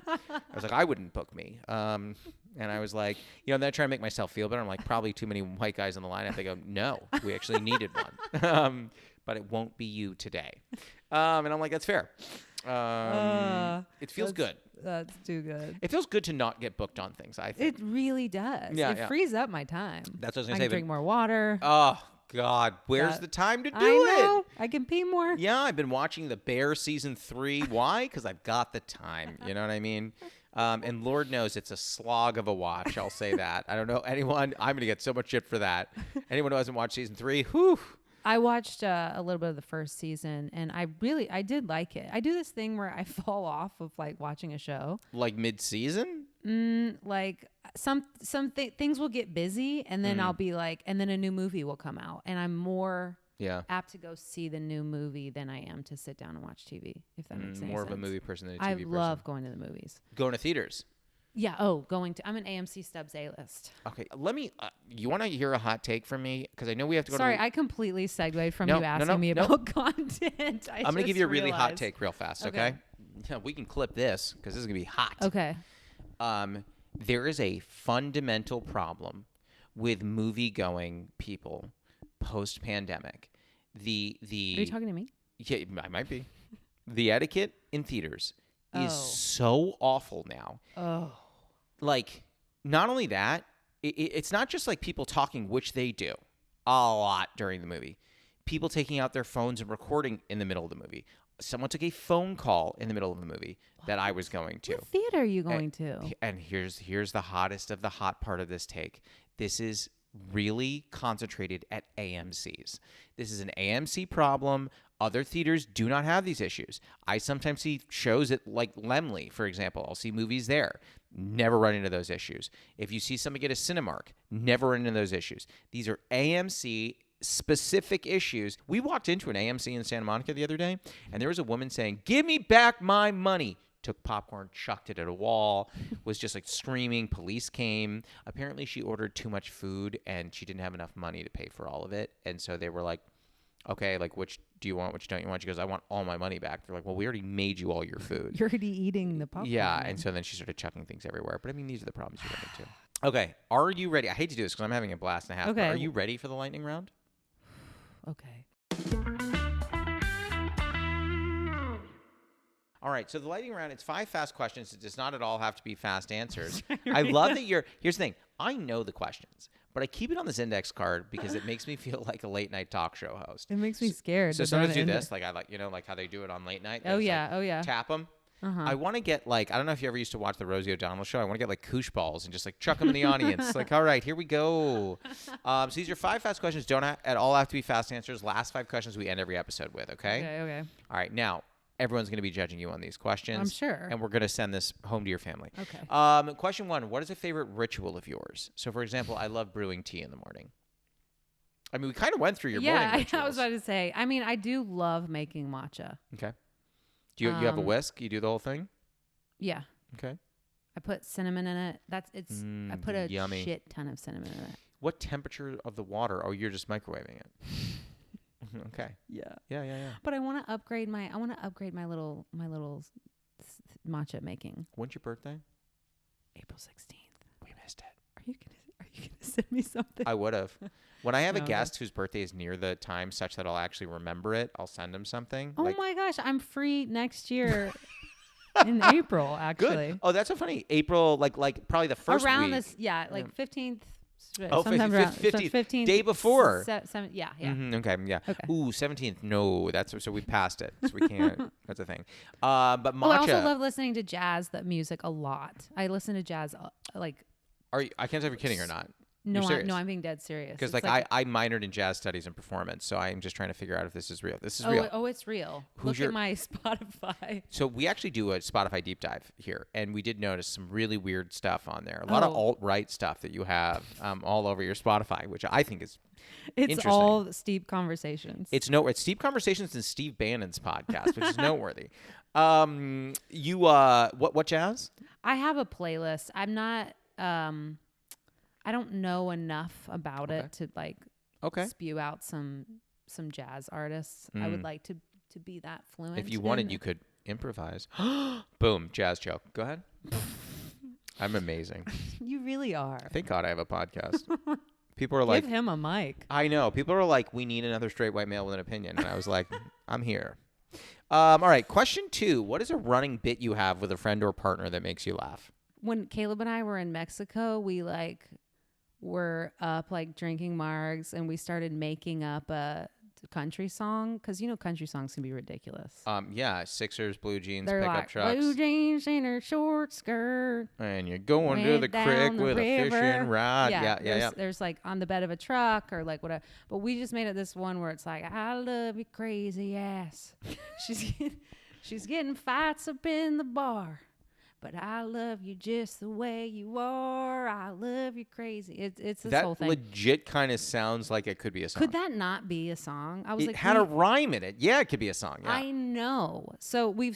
Speaker 1: was like, I wouldn't book me. And I was like, then I try to make myself feel better. I'm like, probably too many white guys on the lineup. They go, no, we actually needed one. But it won't be you today. And I'm like, that's fair. It feels good.
Speaker 2: That's too good.
Speaker 1: It feels good to not get booked on things, I think.
Speaker 2: It really does.
Speaker 1: Yeah,
Speaker 2: it frees up my time.
Speaker 1: That's what I was going to say.
Speaker 2: I can drink more water.
Speaker 1: Oh, God. Where's the time to do it?
Speaker 2: I know. I can pee more.
Speaker 1: Yeah, I've been watching The Bear season 3. Why? Because I've got the time. You know what I mean? And Lord knows it's a slog of a watch. I'll say that. I don't know anyone. I'm going to get so much shit for that. Anyone who hasn't watched season 3, whew.
Speaker 2: I watched a little bit of the first season, and I did like it. I do this thing where I fall off of like watching a show,
Speaker 1: like mid-season.
Speaker 2: Like things will get busy, and then I'll be like, and then a new movie will come out, and I'm more apt to go see the new movie than I am to sit down and watch TV. If that makes sense.
Speaker 1: More of a movie person than a TV person.
Speaker 2: I love going to the movies.
Speaker 1: Going to theaters.
Speaker 2: Yeah. I'm an AMC Stubbs A-list.
Speaker 1: Okay. Let me. You want to hear a hot take from me? Because I know we have to go.
Speaker 2: Sorry, I completely segued from you asking me about content. I'm
Speaker 1: going to give you a really hot take real fast. Okay. Yeah, we can clip this because this is going to be hot.
Speaker 2: Okay.
Speaker 1: There is a fundamental problem with movie-going people post-pandemic. Are
Speaker 2: you talking to me?
Speaker 1: Yeah, I might be. The etiquette in theaters is so awful now.
Speaker 2: Oh.
Speaker 1: Like, not only that, it's not just like people talking, which they do a lot during the movie. People taking out their phones and recording in the middle of the movie. Someone took a phone call in the middle of the movie that I was going to.
Speaker 2: What theater are you going to?
Speaker 1: And here's the hottest of the hot part of this take. This is really concentrated at AMC's. This is an AMC problem. Other theaters do not have these issues. I sometimes see shows at like Lemley, for example. I'll see movies there. Never run into those issues. If you see somebody get a Cinemark, never run into those issues. These are AMC specific issues. We walked into an AMC in Santa Monica the other day, and there was a woman saying, "Give me back my money." Took popcorn, chucked it at a wall, was just like screaming. Police came. Apparently she ordered too much food and she didn't have enough money to pay for all of it. And so they were like, okay, like which do you want, which don't you want? She goes, I want all my money back. They're like, well, we already made you all your food.
Speaker 2: You're already eating the popcorn.
Speaker 1: Yeah, and so then she started chucking things everywhere. But I mean, these are the problems you run into. Okay, are you ready? I hate to do this because I'm having a blast and a half.
Speaker 2: Okay.
Speaker 1: Are you ready for the lightning round?
Speaker 2: Okay.
Speaker 1: All right, so the lightning round, it's 5 fast questions. It does not at all have to be fast answers. I love that here's the thing. I know the questions, but I keep it on this index card because it makes me feel like a late night talk show host.
Speaker 2: It makes me scared.
Speaker 1: So sometimes do this, like I like, like how they do it on late night.
Speaker 2: Oh yeah,
Speaker 1: like, tap them. Uh-huh. I want to get like, I don't know if you ever used to watch the Rosie O'Donnell show. I want to get like koosh balls and just like chuck them in the audience. Like, all right, here we go. So these are 5 fast questions. Don't at all have to be fast answers. Last 5 questions we end every episode with, okay?
Speaker 2: Okay.
Speaker 1: All right, now. Everyone's going to be judging you on these questions.
Speaker 2: I'm sure.
Speaker 1: And we're going to send this home to your family.
Speaker 2: Okay.
Speaker 1: Question 1, what is a favorite ritual of yours? So, for example, I love brewing tea in the morning. I mean, we kind of went through your morning rituals.
Speaker 2: Yeah, I was about to say. I mean, I do love making matcha.
Speaker 1: Okay. Do you have a whisk? You do the whole thing?
Speaker 2: Yeah.
Speaker 1: Okay.
Speaker 2: I put cinnamon in it. I put a
Speaker 1: yummy.
Speaker 2: Shit ton of cinnamon in it.
Speaker 1: What temperature of the water? Oh, you're just microwaving it. Okay. Yeah.
Speaker 2: But I want to upgrade my little matcha making.
Speaker 1: When's your birthday?
Speaker 2: April 16th.
Speaker 1: We missed it.
Speaker 2: Are you gonna send me something?
Speaker 1: I would have. When I have a guest whose birthday is near the time such that I'll actually remember it, I'll send them something.
Speaker 2: Oh my gosh, I'm free next year in April actually.
Speaker 1: Good. Oh, that's so funny. April, like probably the first
Speaker 2: around
Speaker 1: week.
Speaker 2: this, 15th.
Speaker 1: Oh, 15th. Day before.
Speaker 2: Yeah.
Speaker 1: Mm-hmm, okay, yeah.
Speaker 2: Okay.
Speaker 1: Ooh, 17th. No, so we passed it. So we can't. That's a thing. But matcha.
Speaker 2: I also love listening to jazz, the music a lot. I listen to jazz like.
Speaker 1: I can't tell if you're kidding or not.
Speaker 2: No, I'm being dead serious.
Speaker 1: Because I minored in jazz studies and performance, so I'm just trying to figure out if this is real. This is real.
Speaker 2: Oh, it's real. Look at my Spotify.
Speaker 1: So we actually do a Spotify deep dive here, and we did notice some really weird stuff on there. A lot of alt-right stuff that you have all over your Spotify, which I think is
Speaker 2: it's all Steep Conversations.
Speaker 1: It's Steep Conversations and Steve Bannon's podcast, which is noteworthy. What jazz?
Speaker 2: I have a playlist. I'm not. I don't know enough about it to spew out some some jazz artists. I would like to be that fluent.
Speaker 1: If you wanted, you could improvise. Boom, jazz joke. Go ahead. I'm amazing.
Speaker 2: You really are.
Speaker 1: Thank God I have a podcast. People are like,
Speaker 2: give him a mic.
Speaker 1: I know. People are like, we need another straight white male with an opinion. And I was like, I'm here. All right. Question 2. What is a running bit you have with a friend or partner that makes you laugh?
Speaker 2: When Caleb and I were in Mexico, we were up drinking margs, and we started making up a country song, because country songs can be ridiculous.
Speaker 1: Yeah, Sixers, blue jeans,
Speaker 2: They're
Speaker 1: pickup
Speaker 2: like
Speaker 1: trucks,
Speaker 2: blue jeans and a short skirt,
Speaker 1: and you're going to
Speaker 2: went
Speaker 1: the
Speaker 2: down
Speaker 1: creek
Speaker 2: the
Speaker 1: with a
Speaker 2: river.
Speaker 1: fishing rod. Yeah.
Speaker 2: There's on the bed of a truck or whatever. But we just made it this one where it's like, I love you crazy ass. She's getting fights up in the bar, but I love you just the way you are. I love you crazy. It's this whole thing.
Speaker 1: That legit kind of sounds like it could be a song.
Speaker 2: Could that not be a song? I was
Speaker 1: it had a rhyme in it. Yeah, it could be a song. Yeah.
Speaker 2: I know. So we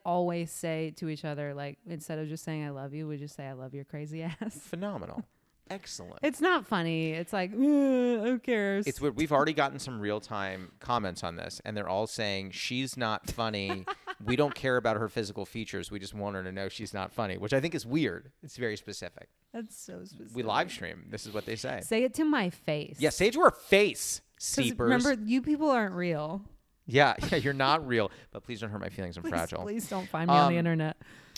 Speaker 2: always say to each other, instead of just saying I love you, we just say I love your crazy ass.
Speaker 1: Phenomenal. Excellent.
Speaker 2: It's not funny. It's like, who cares?
Speaker 1: It's weird. We've already gotten some real-time comments on this, and they're all saying she's not funny. We don't care about her physical features. We just want her to know she's not funny, which I think is weird. It's very specific.
Speaker 2: That's so specific.
Speaker 1: We live stream. This is what they say.
Speaker 2: Say it to my face.
Speaker 1: Yeah, say it to her face, Seepers.
Speaker 2: Remember, you people aren't real.
Speaker 1: Yeah, you're not real. But please don't hurt my feelings. I'm fragile.
Speaker 2: Please don't find me on the internet.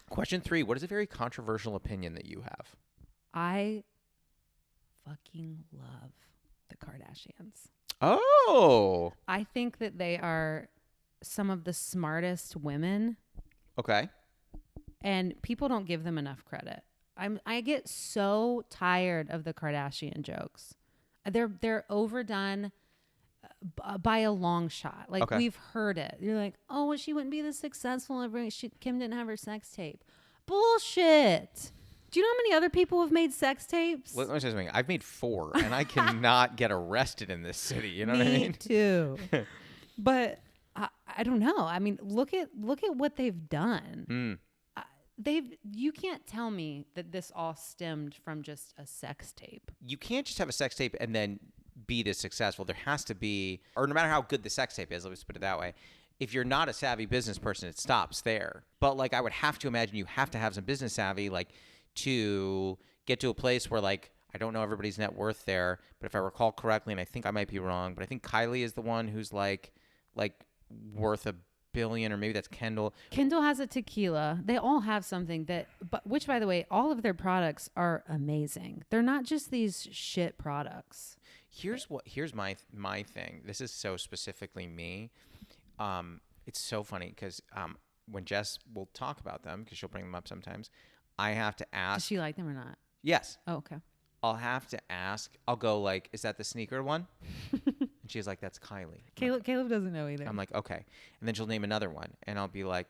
Speaker 1: Question 3. What is a very controversial opinion that you have?
Speaker 2: I fucking love the Kardashians.
Speaker 1: Oh.
Speaker 2: I think that they are some of the smartest women.
Speaker 1: Okay.
Speaker 2: And people don't give them enough credit. I get so tired of the Kardashian jokes. They're overdone by a long shot.
Speaker 1: Okay.
Speaker 2: We've heard it. You're like, oh, well, she wouldn't be this successful if Kim didn't have her sex tape. Bullshit. Do you know how many other people have made sex tapes?
Speaker 1: Let me say something. I've made 4, and I cannot get arrested in this city. You know what I mean?
Speaker 2: Me too. But I don't know. I mean, look at what they've done. You can't tell me that this all stemmed from just a sex tape.
Speaker 1: You can't just have a sex tape and then be this successful. There has to be, or no matter how good the sex tape is, let's put it that way. If you're not a savvy business person, it stops there. But I would have to imagine you have to have some business savvy, to get to a place where I don't know everybody's net worth there, but if I recall correctly, and I think I might be wrong, but I think Kylie is the one who's worth $1 billion, or maybe that's Kendall.
Speaker 2: Kendall has a tequila. They all have something which by the way, all of their products are amazing. They're not just these shit products.
Speaker 1: Here's my thing. This is so specifically me. It's so funny because when Jess will talk about them, because she'll bring them up sometimes, I have to ask.
Speaker 2: Does she like them or not?
Speaker 1: Yes.
Speaker 2: Oh, okay.
Speaker 1: I'll have to ask. I'll go is that the sneaker one? And she's like, that's Kylie.
Speaker 2: Caleb doesn't know either.
Speaker 1: I'm like, okay. And then she'll name another one, and I'll be like,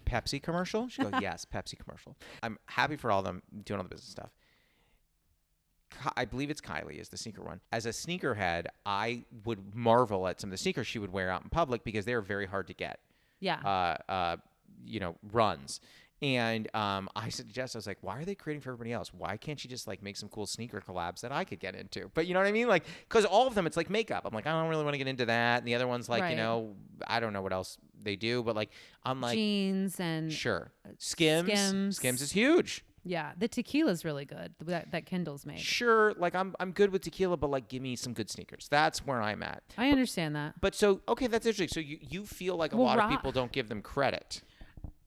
Speaker 1: Pepsi commercial? She'll go, yes, Pepsi commercial. I'm happy for all of them doing all the business stuff. I believe it's Kylie is the sneaker one. As a sneakerhead, I would marvel at some of the sneakers she would wear out in public because they're very hard to get.
Speaker 2: Yeah.
Speaker 1: Runs. And I said to Jess, I was like, why are they creating for everybody else? Why can't she just make some cool sneaker collabs that I could get into? But you know what I mean? Because all of them, it's like makeup. I'm like, I don't really want to get into that. And the other one's
Speaker 2: right.
Speaker 1: I don't know what else they do. But I'm like.
Speaker 2: Jeans and.
Speaker 1: Sure. Skims is huge.
Speaker 2: Yeah. The tequila's really good that Kendall's made.
Speaker 1: Sure. I'm good with tequila, but give me some good sneakers. That's where I'm at.
Speaker 2: I understand that.
Speaker 1: But so, okay, that's interesting. So you feel like a lot of people don't give them credit.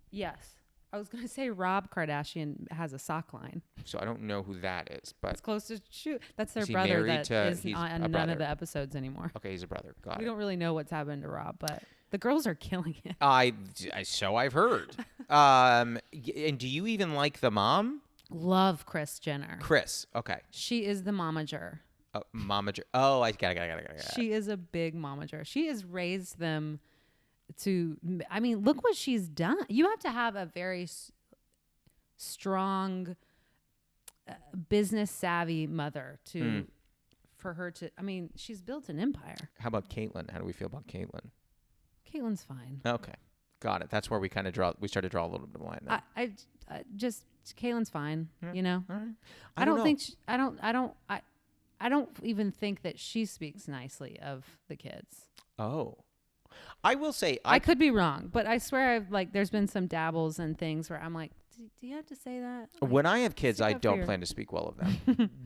Speaker 2: Yes. I was going to say Rob Kardashian has a sock line.
Speaker 1: So I don't know who that is, but.
Speaker 2: It's close to shoot. That's their
Speaker 1: is he
Speaker 2: brother
Speaker 1: married
Speaker 2: that is
Speaker 1: he's
Speaker 2: on
Speaker 1: a
Speaker 2: none
Speaker 1: brother.
Speaker 2: of the episodes anymore.
Speaker 1: Okay, he's a brother. Got it.
Speaker 2: We don't really know what's happened to Rob, but the girls are killing it.
Speaker 1: So I've heard. And do you even like the mom?
Speaker 2: Love Kris Jenner.
Speaker 1: Kris, okay.
Speaker 2: She is the momager.
Speaker 1: Momager. Oh, I got it.
Speaker 2: She is a big momager. She has raised them to, look what she's done. You have to have a very strong business savvy mother for her to, she's built an empire.
Speaker 1: How about Caitlyn? How do we feel about Caitlyn?
Speaker 2: Caitlyn's fine.
Speaker 1: Okay. Got it. That's where we kind of start to draw a little bit of a line there.
Speaker 2: I Caitlyn's fine, you know?
Speaker 1: All right.
Speaker 2: I don't think, I I don't even think that she speaks nicely of the kids.
Speaker 1: Oh. I will say
Speaker 2: I could be wrong, but I swear there's been some dabbles and things where I'm like, do you have to say that? Like,
Speaker 1: when I have kids, I don't plan to speak well of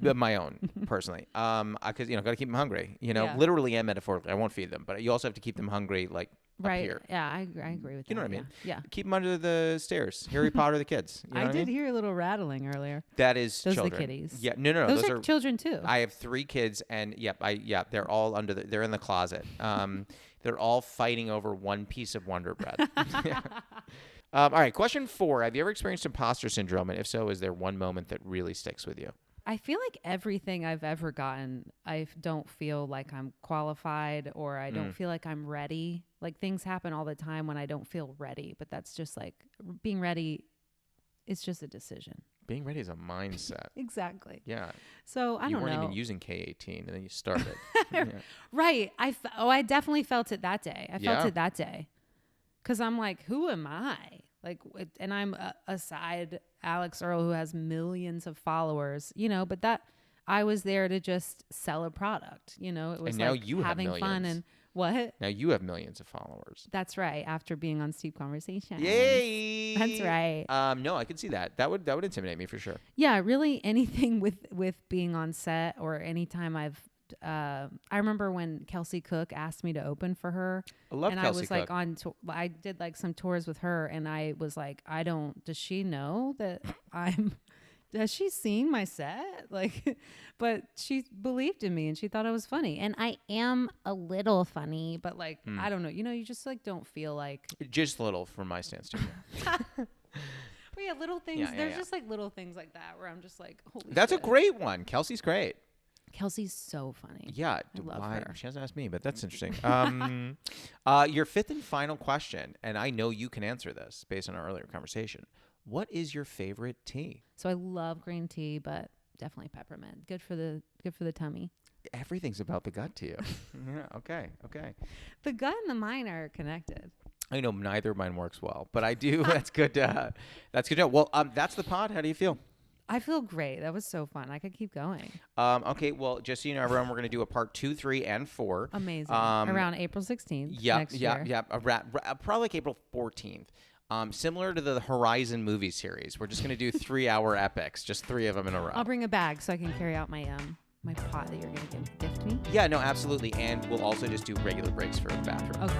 Speaker 1: them, my own personally, because got to keep them hungry. Literally and metaphorically. I won't feed them, but you also have to keep them hungry, like
Speaker 2: right.
Speaker 1: up here.
Speaker 2: Yeah, I agree with that.
Speaker 1: You know what I mean?
Speaker 2: Yeah.
Speaker 1: Keep them under the stairs. Harry Potter, the kids. You know
Speaker 2: I did hear a little rattling earlier.
Speaker 1: That is
Speaker 2: those
Speaker 1: children.
Speaker 2: Are the kitties.
Speaker 1: Yeah, no.
Speaker 2: Those are children too.
Speaker 1: I have 3 kids, and they're all they're in the closet. They're all fighting over one piece of Wonder Bread. All right, question 4. Have you ever experienced imposter syndrome? And if so, is there one moment that really sticks with you?
Speaker 2: I feel like everything I've ever gotten, I don't feel like I'm qualified or I don't feel like I'm ready. Like things happen all the time when I don't feel ready, but that's just like being ready. It's just a decision.
Speaker 1: Being ready is a mindset.
Speaker 2: Exactly.
Speaker 1: Yeah.
Speaker 2: So I don't know.
Speaker 1: You weren't even using K18 and then you started.
Speaker 2: Right. I definitely felt it that day. I felt it that day. Because I'm like, who am I? Like, and I'm a side Alex Earl who has millions of followers, but that I was there to just sell a product, it was
Speaker 1: and now
Speaker 2: like
Speaker 1: you
Speaker 2: having
Speaker 1: have
Speaker 2: fun and what?
Speaker 1: Now you have millions of followers.
Speaker 2: That's right. After being on Steep Conversations.
Speaker 1: Yay!
Speaker 2: That's right.
Speaker 1: No, I could see that. That would intimidate me for sure.
Speaker 2: Yeah, really anything with being on set or anytime I remember when Kelsey Cook asked me to open for her.
Speaker 1: I love
Speaker 2: and
Speaker 1: Kelsey
Speaker 2: I was
Speaker 1: Cook.
Speaker 2: I did like some tours with her and I was like, does she know that has she seen my set? Like, but she believed in me and she thought I was funny. And I am a little funny, but like, I don't know, you just like don't feel like.
Speaker 1: Just a little from my stance too.
Speaker 2: But yeah, little things. There's just like little things like that where I'm just like, holy
Speaker 1: That's
Speaker 2: shit.
Speaker 1: a great one. Kelsey's great.
Speaker 2: Kelsey's so funny.
Speaker 1: Yeah.
Speaker 2: I love her.
Speaker 1: She hasn't asked me, but that's interesting. Your 5th and final question, and I know you can answer this based on our earlier conversation. What is your favorite tea?
Speaker 2: So I love green tea, but definitely peppermint. Good for the tummy.
Speaker 1: Everything's about the gut to you. Yeah. Okay.
Speaker 2: The gut and the mind are connected.
Speaker 1: I know neither of mine works well, but I do. That's good. That's good to know. Well, that's the pod. How do you feel?
Speaker 2: I feel great. That was so fun. I could keep going.
Speaker 1: Okay. Well, just so you know, everyone, we're going to do a part 2, 3, and 4.
Speaker 2: Amazing. Around April 16th. Next year.
Speaker 1: Yeah. Probably like April 14th. Similar to the Horizon movie series. We're just going to do 3-hour epics, just 3 of them in a row.
Speaker 2: I'll bring a bag so I can carry out my pot that you're going to gift me.
Speaker 1: Yeah, no, absolutely. And we'll also just do regular breaks for the bathroom.
Speaker 2: Okay.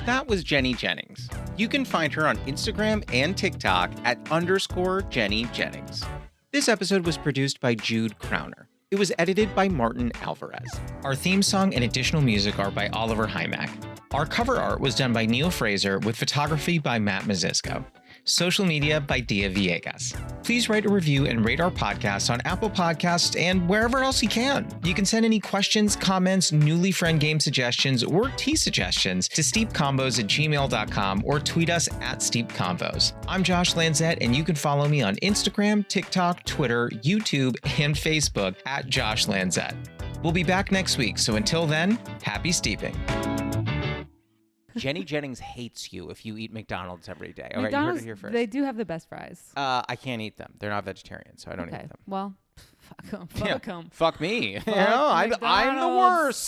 Speaker 1: That was Jenny Jennings. You can find her on Instagram and TikTok at _Jenny Jennings. This episode was produced by Jude Crowner. It was edited by Martin Alvarez. Our theme song and additional music are by Oliver Hymack. Our cover art was done by Neil Fraser with photography by Matt Mazisco. Social media by Dia Villegas. Please write a review and rate our podcast on Apple Podcasts and wherever else you can. You can send any questions, comments, newly friend game suggestions, or tea suggestions to steepcombos@gmail.com or tweet us at steepconvos. I'm Josh Lanzette, and you can follow me on Instagram, TikTok, Twitter, YouTube, and Facebook at Josh Lanzette. We'll be back next week, so until then, happy steeping. Jenny Jennings hates you if you eat McDonald's every day. All right, you heard it here first.
Speaker 2: They do have the best fries.
Speaker 1: I can't eat them. They're not vegetarian, so I don't eat them.
Speaker 2: Well, fuck them.
Speaker 1: Fuck me. I'm the worst.